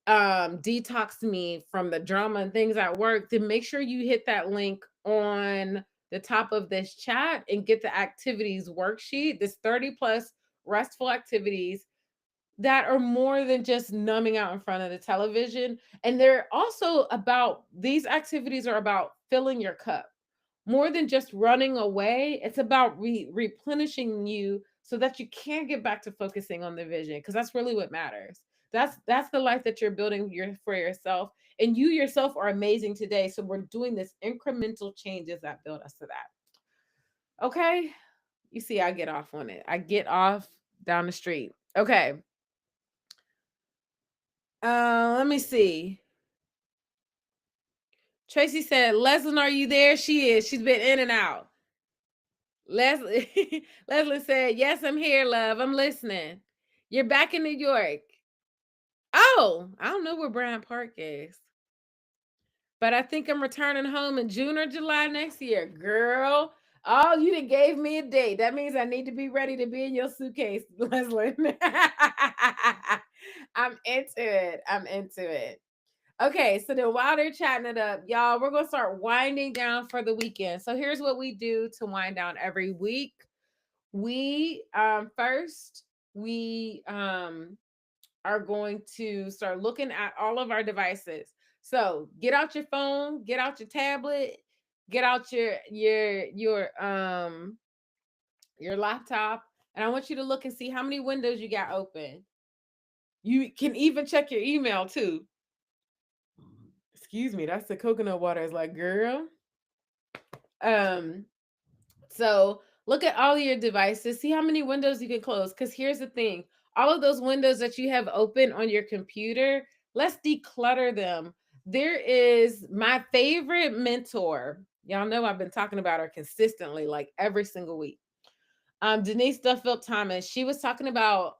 detox me from the drama and things at work, then make sure you hit that link on the top of this chat and get the activities worksheet. This 30 plus restful activities that are more than just numbing out in front of the television. And they're also about, these activities are about filling your cup more than just running away. It's about replenishing you so that you can get back to focusing on the vision, because that's really what matters. That's the life that you're building for yourself, and you yourself are amazing today. So we're doing this incremental changes that build us to that. Okay, you see, I get off on it. I get off down the street. Okay. Let me see. Tracy said, Leslie, are you there? She is. She's been in and out. Leslie Leslie said, yes, I'm here, love. I'm listening. You're back in New York. Oh, I don't know where Bryant Park is, but I think I'm returning home in June or July next year. Girl, oh, you done gave me a date. That means I need to be ready to be in your suitcase, Leslie. I'm into it. I'm into it. Okay, so then while they're chatting it up, y'all, we're gonna start winding down for the weekend. So here's what we do to wind down every week. We first we are going to start looking at all of our devices. So get out your phone, get out your tablet, get out your laptop, and I want you to look and see how many windows you got open. You can even check your email too. Excuse me, that's the coconut water. It's like, girl. Um, so look at all your devices, see how many windows you can close. Because here's the thing, all of those windows that you have open on your computer, let's declutter them. There is my favorite mentor. Y'all know I've been talking about her consistently, like every single week. Denise Duffield Thomas, she was talking about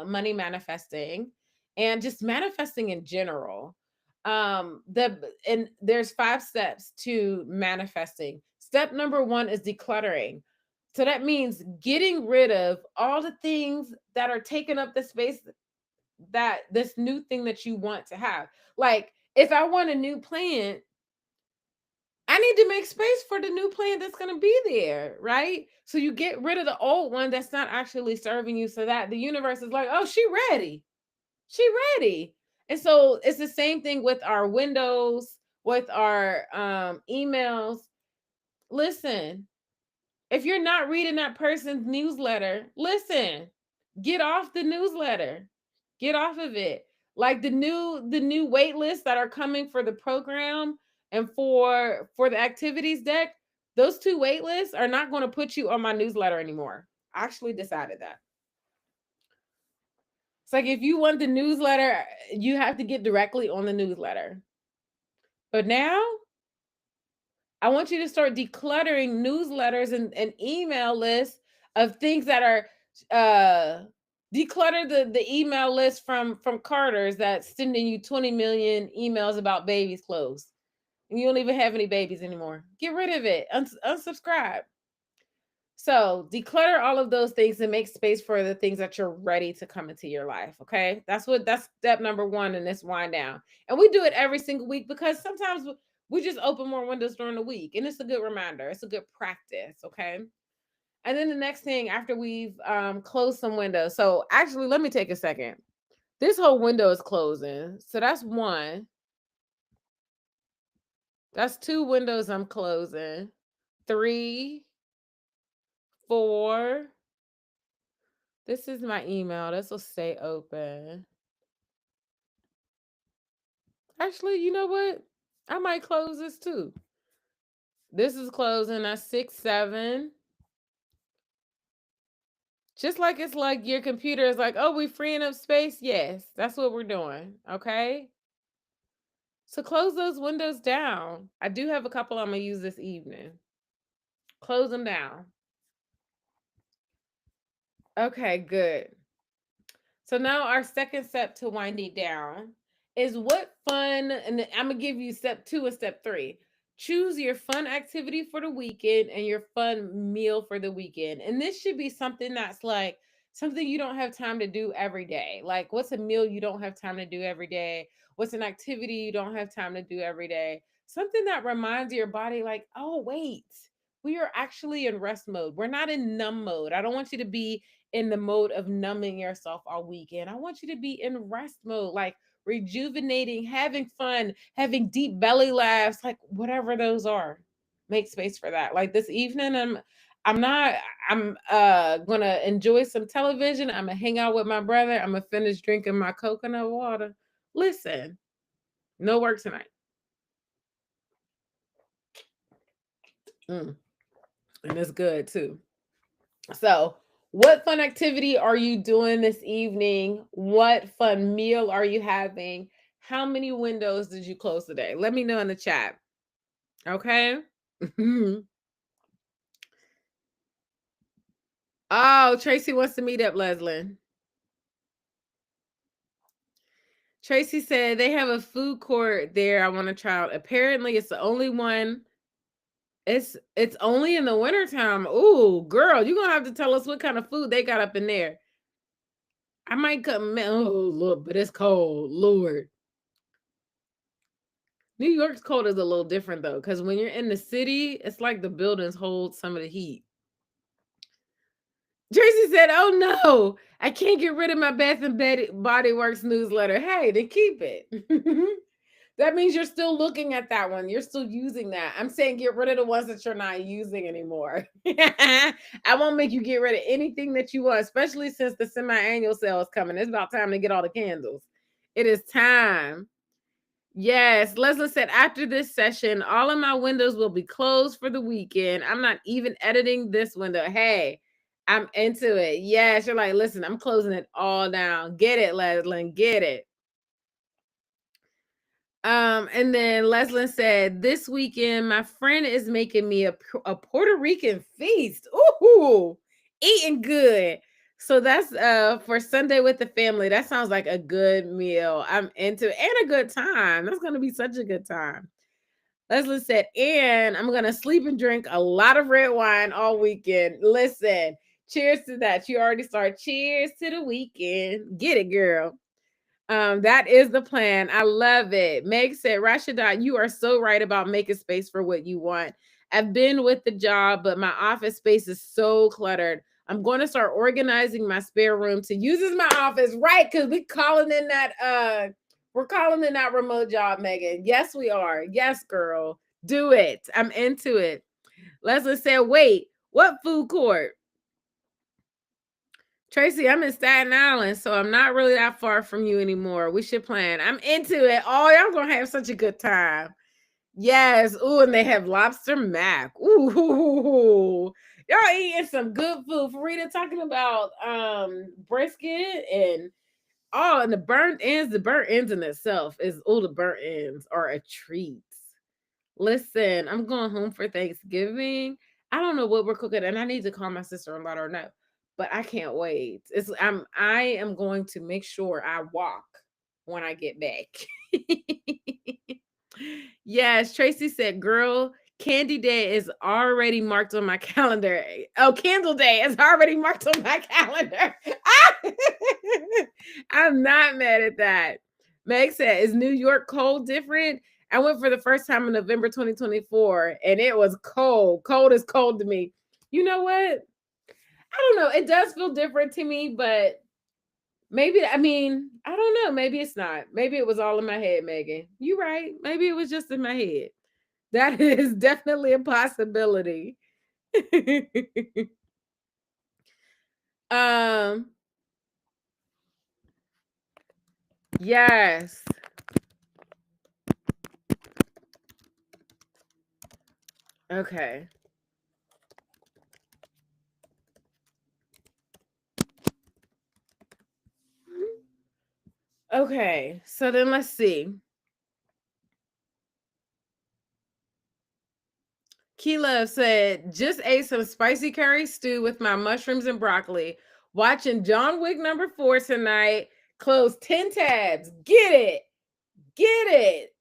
money manifesting and just manifesting in general. And there's 5 steps to manifesting. Step number 1 is decluttering. So that means getting rid of all the things that are taking up the space that this new thing that you want to have. Like if I want a new plant, I I need to make space for the new plan that's going to be there, right? So you get rid of the old one that's not actually serving you so that the universe is like, oh, she ready. She ready. And so it's the same thing with our windows, with our emails. Listen, if you're not reading that person's newsletter, listen, get off the newsletter. Get off of it. Like the new wait lists that are coming for the program and for the activities deck, those two wait lists are not going to put you on my newsletter anymore. I actually decided that. It's like if you want the newsletter, you have to get directly on the newsletter. But now I want you to start decluttering newsletters and email lists of things that are declutter the email list from Carter's that's sending you 20 million emails about babies' clothes. And you don't even have any babies anymore. Get rid of it. Unsubscribe. So declutter all of those things and make space for the things that you're ready to come into your life. Okay. That's step number one in this wind down. And we do it every single week because sometimes we just open more windows during the week. And it's a good reminder. It's a good practice. Okay. And then the next thing after we've closed some windows. So actually, let me take a second. This whole window is closing. So that's one. That's two windows I'm closing. 3, 4. This is my email. This will stay open. Actually, you know what? I might close this too. This is closing at 6, 7. Just like it's like your computer is like, oh, we freeing up space. Yes, that's what we're doing. Okay. So close those windows down. I do have a couple I'm going to use this evening. Close them down. Okay, good. So now our second step to winding down is what fun, and I'm going to give you step 2 and step 3. Choose your fun activity for the weekend and your fun meal for the weekend. And this should be something that's like something you don't have time to do every day. Like, what's a meal you don't have time to do every day? What's an activity you don't have time to do every day? Something that reminds your body, like, oh, wait, we are actually in rest mode. We're not in numb mode. I don't want you to be in the mode of numbing yourself all weekend. I want you to be in rest mode, like rejuvenating, having fun, having deep belly laughs, like whatever those are. Make space for that. Like this evening, I'm not I'm gonna enjoy some television. I'm gonna hang out with my brother. I'm gonna finish drinking my coconut water. Listen, no work tonight. Mm, and it's good too. So, what fun activity are you doing this evening? What fun meal are you having? How many windows did you close today? Let me know in the chat. Okay. Oh, Tracy wants to meet up, Leslie. Tracy said they have a food court there. I want to try out. Apparently, it's the only one. It's only in the wintertime. Ooh, girl, you're gonna have to tell us what kind of food they got up in there. I might come. Oh, look, but it's cold. Lord. New York's cold is a little different though, because when you're in the city, it's like the buildings hold some of the heat. Tracy said, "Oh no, I can't get rid of my Bath and Body Works newsletter." Hey, then keep it. That means you're still looking at that one. You're still using that. I'm saying get rid of the ones that you're not using anymore. I won't make you get rid of anything that you want, especially since the semi-annual sale is coming. It's about time to get all the candles. It is time. Yes, Leslie said after this session, all of my windows will be closed for the weekend. I'm not even editing this window. Hey, I'm into it. Yes, you're like, listen, I'm closing it all down. Get it, Leslie, get it. And then Leslie said, this weekend, my friend is making me a Puerto Rican feast. Ooh, eating good. So that's for Sunday with the family. That sounds like a good meal. I'm into it and a good time. That's gonna be such a good time. Leslie said, and I'm gonna sleep and drink a lot of red wine all weekend. Listen, cheers to that. You already started. Cheers to the weekend. Get it, girl. That is the plan. I love it. Meg said, Rashidat, you are so right about making space for what you want. I've been with the job, but my office space is so cluttered. I'm going to start organizing my spare room to use as my office, right? Because we're calling in that remote job, Megan. Yes, we are. Yes, girl. Do it. I'm into it. Leslie said, wait, what food court? Tracy, I'm in Staten Island, so I'm not really that far from you anymore. We should plan. I'm into it. Oh, y'all gonna have such a good time. Yes. Ooh, and they have lobster mac. Ooh, y'all eating some good food. Farida talking about brisket and and the burnt ends. The burnt ends in itself is the burnt ends are a treat. Listen, I'm going home for Thanksgiving. I don't know what we're cooking, and I need to call my sister and let her know. But I can't wait. I am going to make sure I walk when I get back. Yes, Tracy said, girl, Candy Day is already marked on my calendar. Oh, Candle Day is already marked on my calendar. I'm not mad at that. Meg said, is New York cold different? I went for the first time in November 2024 and it was cold. Cold is cold to me. You know what? I don't know. It does feel different to me, but maybe, I don't know. Maybe it's not. Maybe it was all in my head, Megan. You right. Maybe it was just in my head. That is definitely a possibility. um, yes. Okay. Okay. So then let's see. Keela said, just ate some spicy curry stew with my mushrooms and broccoli. Watching John Wick #4 tonight. Close 10 tabs. Get it. Get it.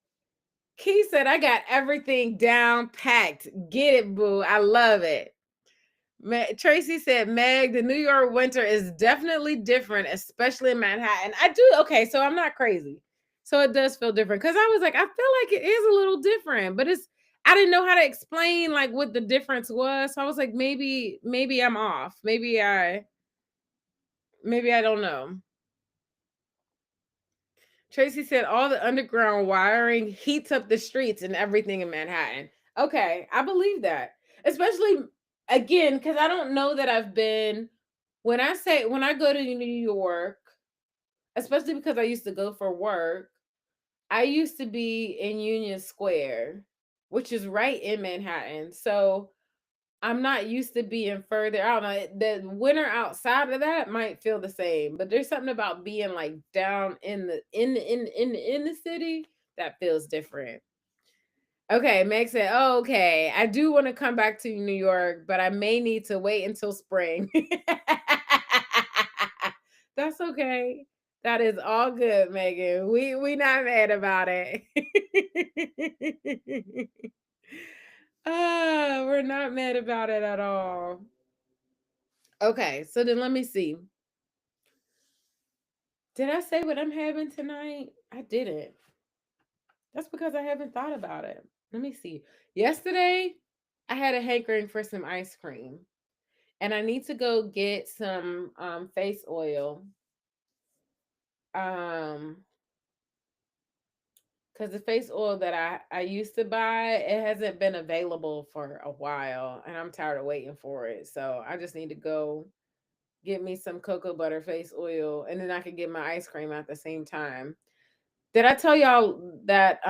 Key said, I got everything down packed. Get it, boo. I love it. Tracy said, Meg, the New York winter is definitely different, especially in Manhattan. I do. Okay, so I'm not crazy. So it does feel different. Because I was like, I feel like it is a little different, but I didn't know how to explain like what the difference was. So I was like, maybe I'm off. Maybe I don't know. Tracy said all the underground wiring heats up the streets and everything in Manhattan. Okay, I believe that. Especially again, because I don't know that I've been when I go to New York, especially because I used to go for work, I used to be in Union Square, which is right in Manhattan. So I'm not used to being further out. The winter outside of that might feel the same, but there's something about being like down in the city that feels different. Okay, Meg said, "Oh, okay. I do want to come back to New York, but I may need to wait until spring." That's okay. That is all good, Megan. We not mad about it. We're not mad about it at all. Okay, so then let me see. Did I say what I'm having tonight? I didn't. That's because I haven't thought about it. Let me see. Yesterday, I had a hankering for some ice cream, and I need to go get some face oil. Um, because the face oil that I used to buy, it hasn't been available for a while, and I'm tired of waiting for it. So I just need to go get me some cocoa butter face oil, and then I can get my ice cream at the same time. Did I tell y'all that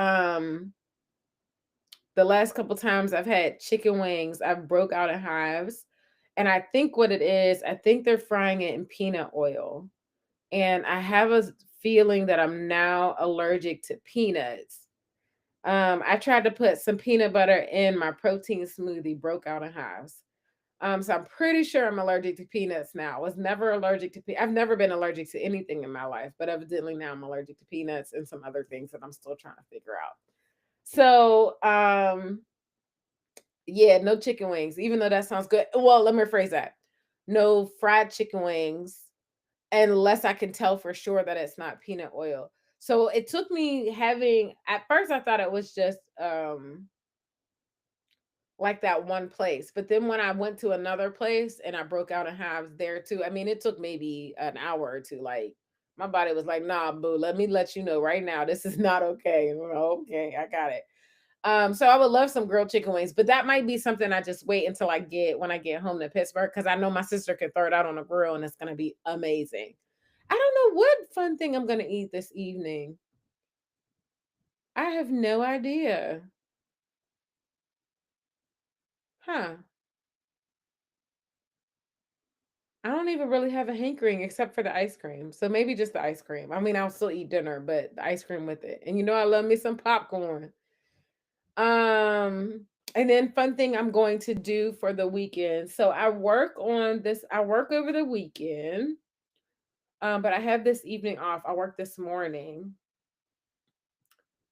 the last couple times I've had chicken wings, I've broke out in hives. And I think what it is, I think they're frying it in peanut oil. And I have a feeling that I'm now allergic to peanuts. I tried to put some peanut butter in my protein smoothie, broke out in hives. So I'm pretty sure I'm allergic to peanuts now. I was never allergic to I've never been allergic to anything in my life, but evidently now I'm allergic to peanuts and some other things that I'm still trying to figure out. So, yeah, no chicken wings, even though that sounds good. Well, let me rephrase that. No fried chicken wings. unless I can tell for sure that it's not peanut oil. So it took me having, at first I thought it was just like that one place. But then when I went to another place and I broke out in halves there too, I mean, it took maybe an hour or two. Like my body was like, nah, boo, let me let you know right now, this is not okay. Okay, I got it. So I would love some grilled chicken wings, but that might be something I just wait until I get when I get home to Pittsburgh because I know my sister could throw it out on a grill and it's gonna be amazing. I don't know what fun thing I'm gonna eat this evening. I have no idea. Huh. I don't even really have a hankering except for the ice cream. So maybe just the ice cream. I mean, I'll still eat dinner, but the ice cream with it. And you know I love me some popcorn. Um and then fun thing I'm going to do for the weekend. So I work over the weekend. But I have this evening off. I work this morning.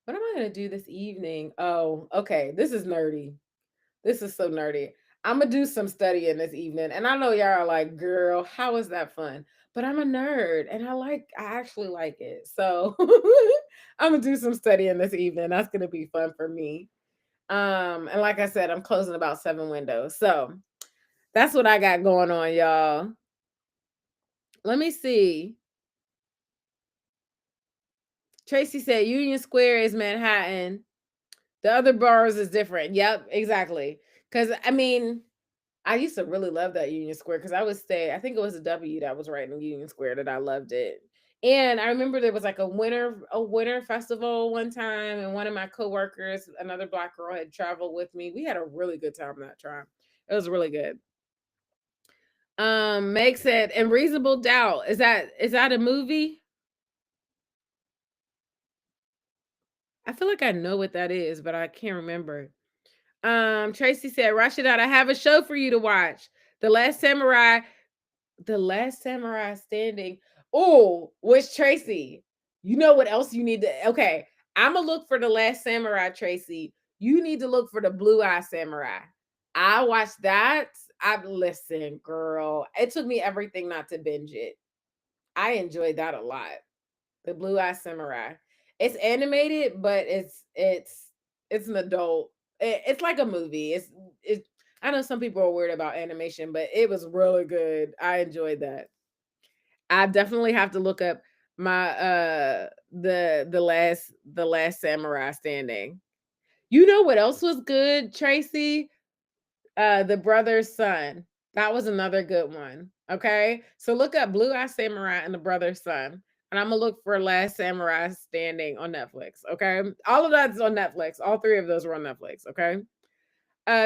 What am I going to do this evening? Oh, okay. This is nerdy. This is so nerdy. I'm gonna do some studying this evening, and I know y'all are like, "Girl, how is that fun?" But I'm a nerd, and I actually like it. So I'm gonna do some studying this evening. That's gonna be fun for me. And like I said, I'm closing about 7 windows, so that's what I got going on, y'all. Let me see. Tracy said Union Square is Manhattan. The other boroughs is different. Yep, exactly. Because I mean, I used to really love that Union Square because I would stay. I think it was a W that was right in Union Square that I loved it. And I remember there was like a winter festival one time, and one of my coworkers, another black girl, had traveled with me. We had a really good time that time. It was really good. Meg said, "And Reasonable Doubt is that a movie?" I feel like I know what that is, but I can't remember. Tracy said, "Rashidat, I have a show for you to watch. The Last Samurai." The Last Samurai Standing. Oh, which Tracy? You know what else you need to? Okay, I'm gonna look for the Last Samurai, Tracy. You need to look for the Blue Eye Samurai. I watched that. I listen, girl. It took me everything not to binge it. I enjoyed that a lot. The Blue Eye Samurai. It's animated, but it's an adult. It's like a movie. It's. I know some people are weird about animation, but it was really good. I enjoyed that. I definitely have to look up my the last samurai standing. You know what else was good, Tracy? The brother's son. That was another good one. Okay. So look up Blue Eye Samurai and the brother's son. And I'm gonna look for Last Samurai Standing on Netflix. Okay. All of that's on Netflix. All three of those were on Netflix. Okay.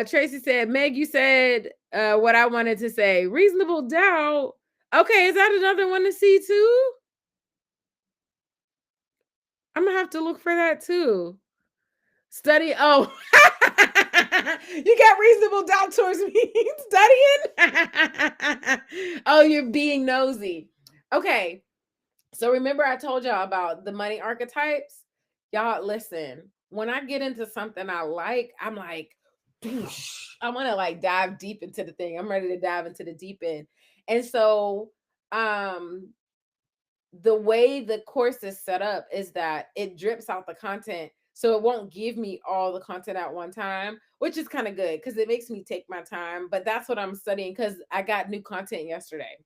Tracy said, Meg, you said what I wanted to say. Reasonable Doubt. Okay, is that another one to see too? I'm gonna have to look for that too. Study. Oh, you got reasonable doubt towards me studying. Oh, you're being nosy. Okay, so remember I told y'all about the money archetypes. Y'all listen. When I get into something I like, I'm like, I want to like dive deep into the thing. I'm ready to dive into the deep end. And so, um, the way the course is set up is that it drips out the content, so it won't give me all the content at one time, which is kind of good because it makes me take my time. But that's what I'm studying because I got new content yesterday.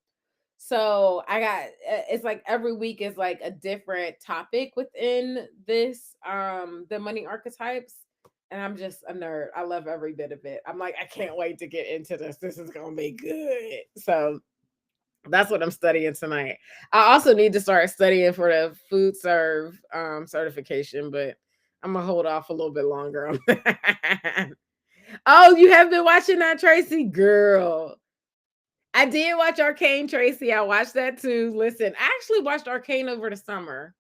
So I got it's like every week is like a different topic within this the money archetypes. And I'm just a nerd. I love every bit of it. I'm like, I can't wait to get into this. This is gonna be good. So that's what I'm studying tonight. I also need to start studying for the food serve certification, but I'm gonna hold off a little bit longer on that. Oh, you have been watching that, Tracy? Girl. I did watch Arcane, Tracy. I watched that too. Listen, I actually watched Arcane over the summer.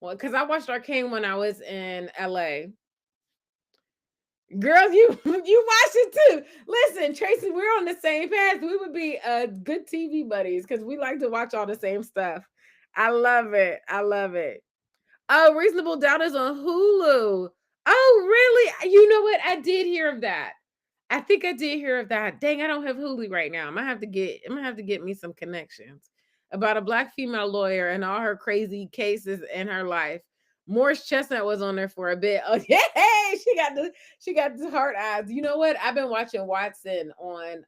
Well, because I watched Arcane when I was in LA. Girls, you you watch it too. Listen, Tracy, we're on the same path. We would be good TV buddies because we like to watch all the same stuff. I love it. I love it. Oh, Reasonable Doubt is on Hulu. Oh, really? You know what? I did hear of that. I think I did hear of that. Dang, I don't have Hulu right now. I'm gonna have to get me some connections. about a black female lawyer and all her crazy cases in her life. Morris Chestnut was on there for a bit. Oh yeah, she got the heart eyes. You know what? I've been watching Watson on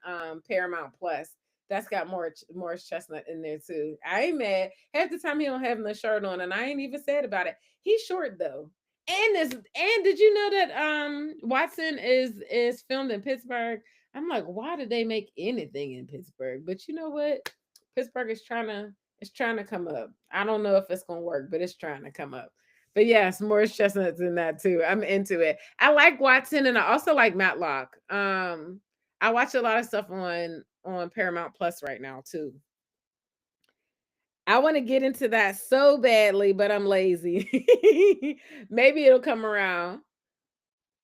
Paramount Plus. That's got Morris Chestnut in there too. I ain't mad. Half the time he don't have no shirt on, and I ain't even sad about it. He's short though. And did you know that Watson is filmed in Pittsburgh? I'm like, why did they make anything in Pittsburgh? But you know what? Pittsburgh is trying to come up. I don't know if it's gonna work, but it's trying to come up. But yes, Morris Chestnut's in that too. I'm into it. I like Watson and I also like Matlock. I watch a lot of stuff on Paramount Plus right now too. I want to get into that so badly, but I'm lazy. Maybe it'll come around.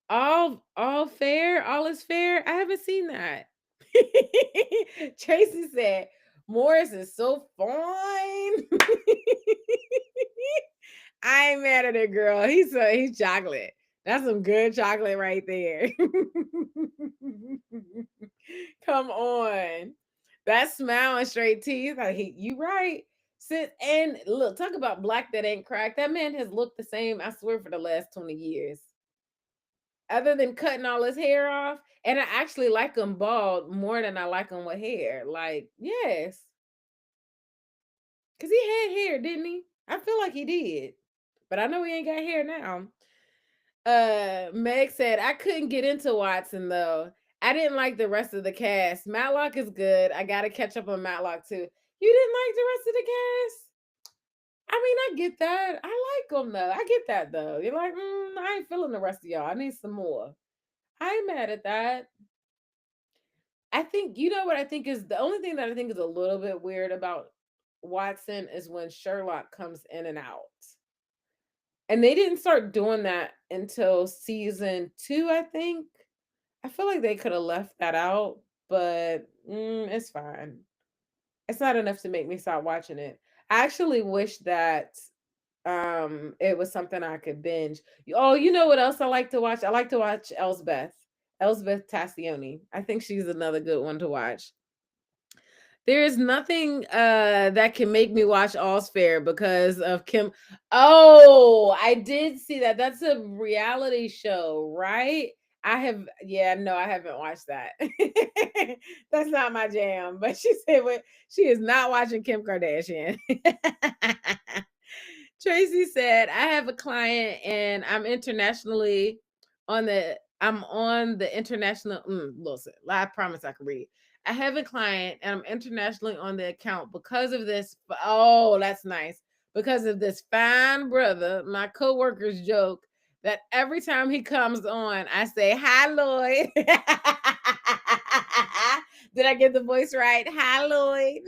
All fair, all is fair. I haven't seen that. Tracy said Morris is so fine. I ain't mad at it, girl. He's chocolate. That's some good chocolate right there. Come on. That smile and straight teeth. You right. And look, talk about black that ain't cracked. That man has looked the same, I swear, for the last 20 years. Other than cutting all his hair off. And I actually like him bald more than I like him with hair. Like, yes. Because he had hair, didn't he? I feel like he did. But I know he ain't got hair now. Meg said, I couldn't get into Watson though. I didn't like the rest of the cast. Matlock is good. I gotta catch up on Matlock too. You didn't like the rest of the cast? I mean, I get that. I like them though. I get that though. You're like, I ain't feeling the rest of y'all. I need some more. I ain't mad at that. I think you know what I think is the only thing that I think is a little bit weird about Watson is when Sherlock comes in and out. And they didn't start doing that until season 2, I think. I feel like they could have left that out, but it's fine. It's not enough to make me stop watching it. I actually wish that it was something I could binge. Oh, you know what else I like to watch? I like to watch Elsbeth. Elsbeth Tassioni. I think she's another good one to watch. There is nothing that can make me watch All's Fair because of Kim. Oh, I did see that. That's a reality show, right? I have, yeah, no, I haven't watched that. That's not my jam. But she said what she is not watching Kim Kardashian. Tracy said, I have a client and I'm on the international listen, I promise I can read. I have a client and I'm internationally on the account because of this. Oh, that's nice. Because of this fine brother, my coworkers joke that every time he comes on, I say, Hi, Lloyd. Did I get the voice right? Hi, Lloyd.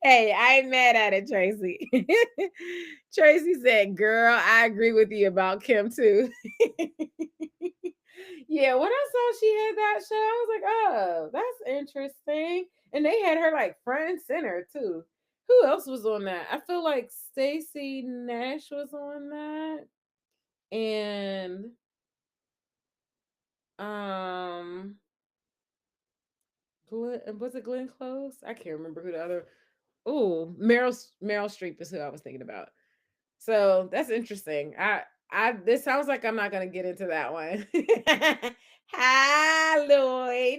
Hey, I ain't mad at it, Tracy. Tracy said, Girl, I agree with you about Kim too. Yeah, when I saw she had that show, I was like, oh, that's interesting. And they had her like front and center too. Who else was on that? I feel like Stacey Nash was on that. And um was it Glenn Close? I can't remember who the other. Oh, Meryl Streep is who I was thinking about. So that's interesting. I this sounds like I'm not gonna get into that one. Hi, Lloyd.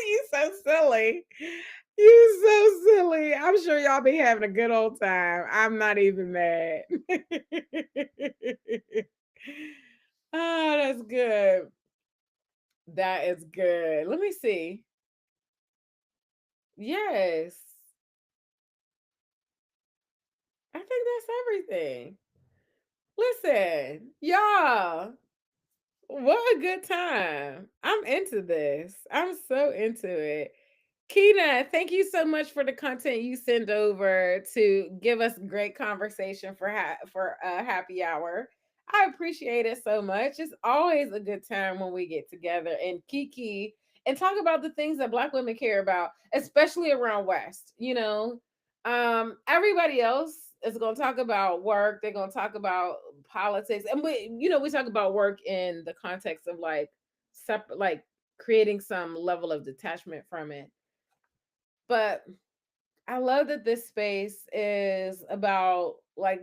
You so silly. You so silly. I'm sure y'all be having a good old time. I'm not even mad. Oh, that's good. That is good. Let me see. Yes. I think that's everything. Listen, y'all, what a good time. I'm into this. I'm so into it. Kina, thank you so much for the content you send over to give us great conversation for a happy hour. I appreciate it so much. It's always a good time when we get together and kiki and talk about the things that Black women care about, especially around West. Everybody else is going to talk about work. They're going to talk about politics, and we talk about work in the context of like separate, like creating some level of detachment from it. But I love that this space is about like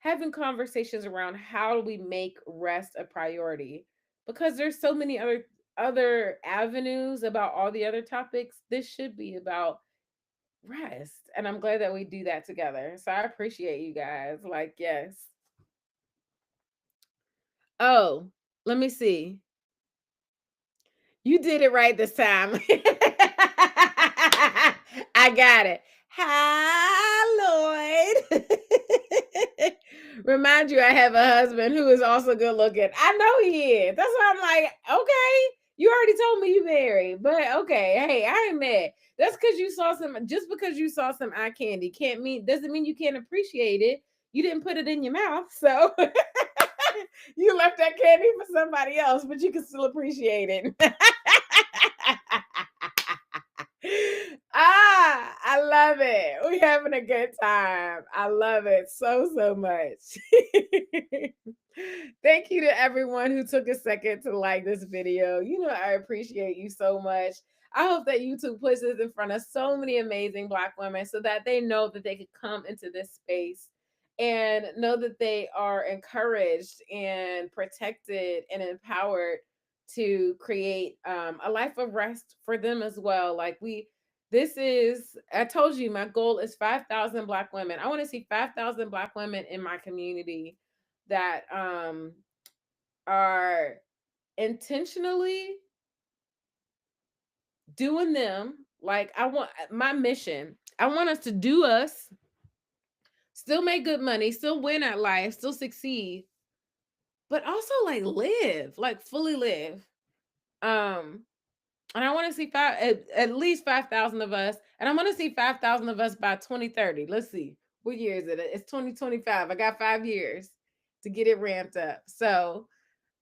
having conversations around how do we make rest a priority, because there's so many other avenues about all the other topics. This should be about rest, and I'm glad that we do that together. So I appreciate you guys. Like, yes. Oh, let me see. You did it right this time. I got it. Hi, Lloyd. Remind you, I have a husband who is also good looking. I know he is. That's why I'm like, okay, you already told me you married, but okay, hey, I ain't mad. That's because you saw some. Just because you saw some eye candy doesn't mean you can't appreciate it. You didn't put it in your mouth, so you left that candy for somebody else, but you can still appreciate it. I love it. We having a good time. I love it so much. Thank you to everyone who took a second to like this video. You know, I appreciate you so much. I hope that YouTube puts this in front of so many amazing Black women so that they know that they could come into this space and know that they are encouraged and protected and empowered to create a life of rest for them as well. I told you, my goal is 5,000 Black women. I want to see 5,000 Black women in my community that are intentionally doing them. Like, I want my mission. I want us to do us, still make good money, still win at life, still succeed, but also like live, like fully live. Um, and I want to see at least 5,000 of us, and I want to see 5,000 of us by 2030. Let's see, what year is it? It's 2025. I got 5 years to get it ramped up. So,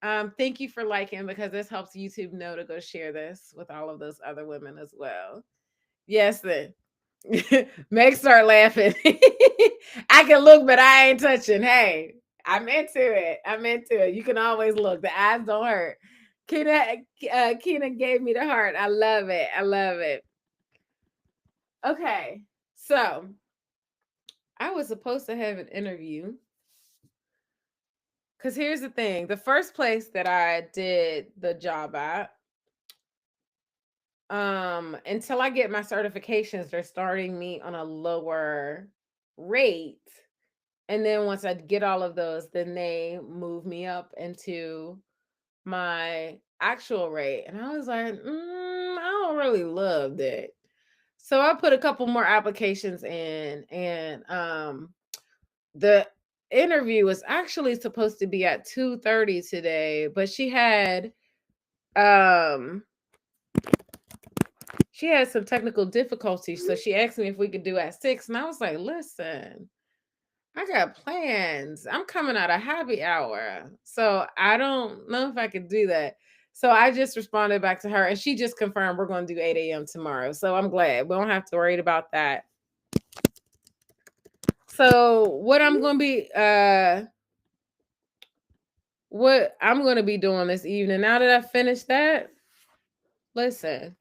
thank you for liking, because this helps YouTube know to go share this with all of those other women as well. Yes, then. Meg start laughing. I can look, but I ain't touching. Hey, I'm into it. I'm into it. You can always look. The eyes don't hurt. Keena gave me the heart. I love it. I love it. Okay, so I was supposed to have an interview, because here's the thing: the first place that I did the job at, until I get my certifications, they're starting me on a lower rate. And then once I get all of those, then they move me up into my actual rate. And I was like, I don't really love that. So I put a couple more applications in, and the interview was actually supposed to be at 2:30 today, but um she had some technical difficulties, so she asked me if we could do at 6, and I was like, listen, I got plans. I'm coming out of happy hour. So I don't know if I could do that. So I just responded back to her, and she just confirmed we're going to do 8 a.m. tomorrow. So I'm glad we don't have to worry about that. So what I'm going to be doing this evening, now that I finished that, listen,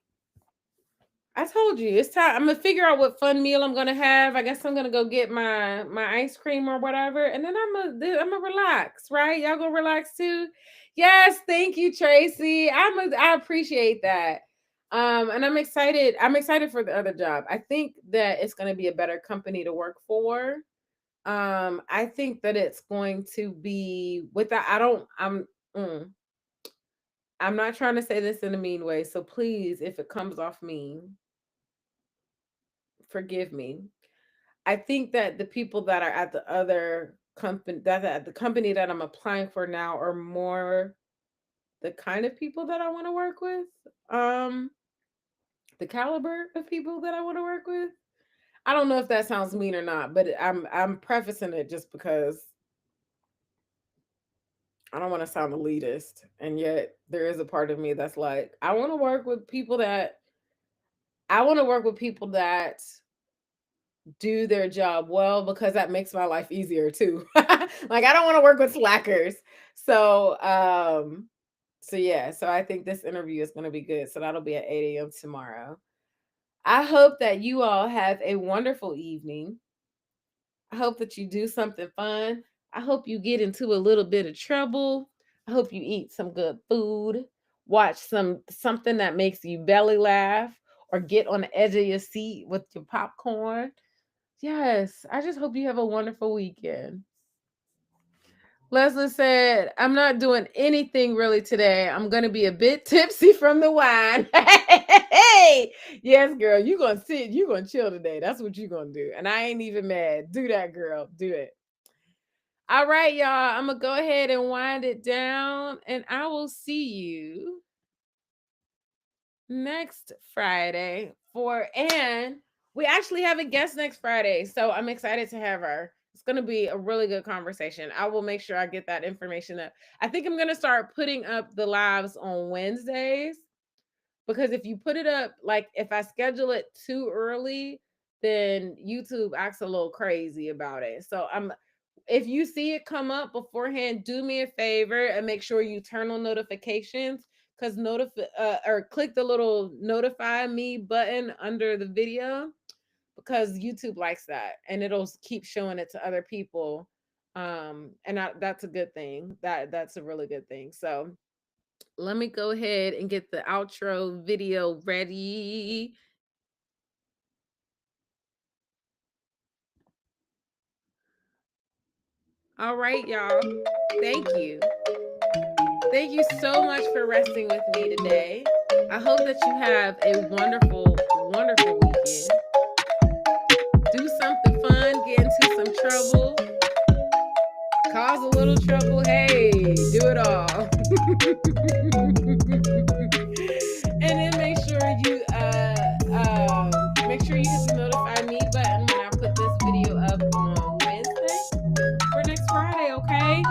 I told you it's time. I'm gonna figure out what fun meal I'm gonna have. I guess I'm gonna go get my ice cream or whatever, and then I'm gonna relax. Right? Y'all gonna relax too? Yes. Thank you, Tracy. I appreciate that. And I'm excited. I'm excited for the other job. I think that it's gonna be a better company to work for. I think that it's going to be without. I don't. I'm not trying to say this in a mean way. So please, if it comes off mean, forgive me. I think that the people that are at the other company, that at the company that I'm applying for now, are more the kind of people that I want to work with. Um, the caliber of people that I want to work with. I don't know if that sounds mean or not, but I'm prefacing it just because I don't want to sound elitist, and yet there is a part of me that's like, I want to work with people that do their job well, because that makes my life easier too. Like, I don't want to work with slackers. So yeah, so I think this interview is going to be good. So that'll be at 8 a.m. tomorrow. I hope that you all have a wonderful evening. I hope that you do something fun. I hope you get into a little bit of trouble. I hope you eat some good food, watch something that makes you belly laugh, or get on the edge of your seat with your popcorn. Yes, I just hope you have a wonderful weekend. Leslie said, I'm not doing anything really today. I'm going to be a bit tipsy from the wine. Hey, yes, girl, you're going to sit, you're going to chill today. That's what you're going to do. And I ain't even mad. Do that, girl. Do it. All right, y'all. I'm going to go ahead and wind it down, and I will see you next Friday and we actually have a guest next Friday. So I'm excited to have her. It's going to be a really good conversation. I will make sure I get that information up. I think I'm going to start putting up the lives on Wednesdays, because if you put it up, like if I schedule it too early, then YouTube acts a little crazy about it. So if you see it come up beforehand, do me a favor and make sure you turn on notifications, because or click the little notify me button under the video, because YouTube likes that and it'll keep showing it to other people. That's a good thing. That's a really good thing. So let me go ahead and get the outro video ready. All right, y'all. Thank you. Thank you so much for resting with me today. I hope that you have a wonderful, wonderful weekend. Do something fun, get into some trouble, cause a little trouble. Hey, do it all. And then make sure you hit the notify me button when I put this video up on Wednesday for next Friday, okay?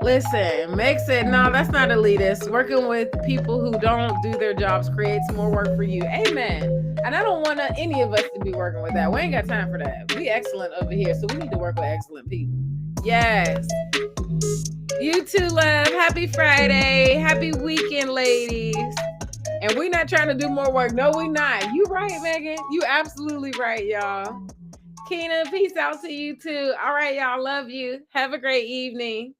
Listen, makes it no, that's not elitist. Working with people who don't do their jobs creates more work for you. Amen. And I don't want any of us to be working with that. We ain't got time for that. We excellent over here, so we need to work with excellent people. Yes. You too, love. Happy Friday. Happy weekend, ladies. And we're not trying to do more work. No, we not. You right, Megan. You absolutely right, y'all. Keena, peace out to you too. All right, y'all. Love you. Have a great evening.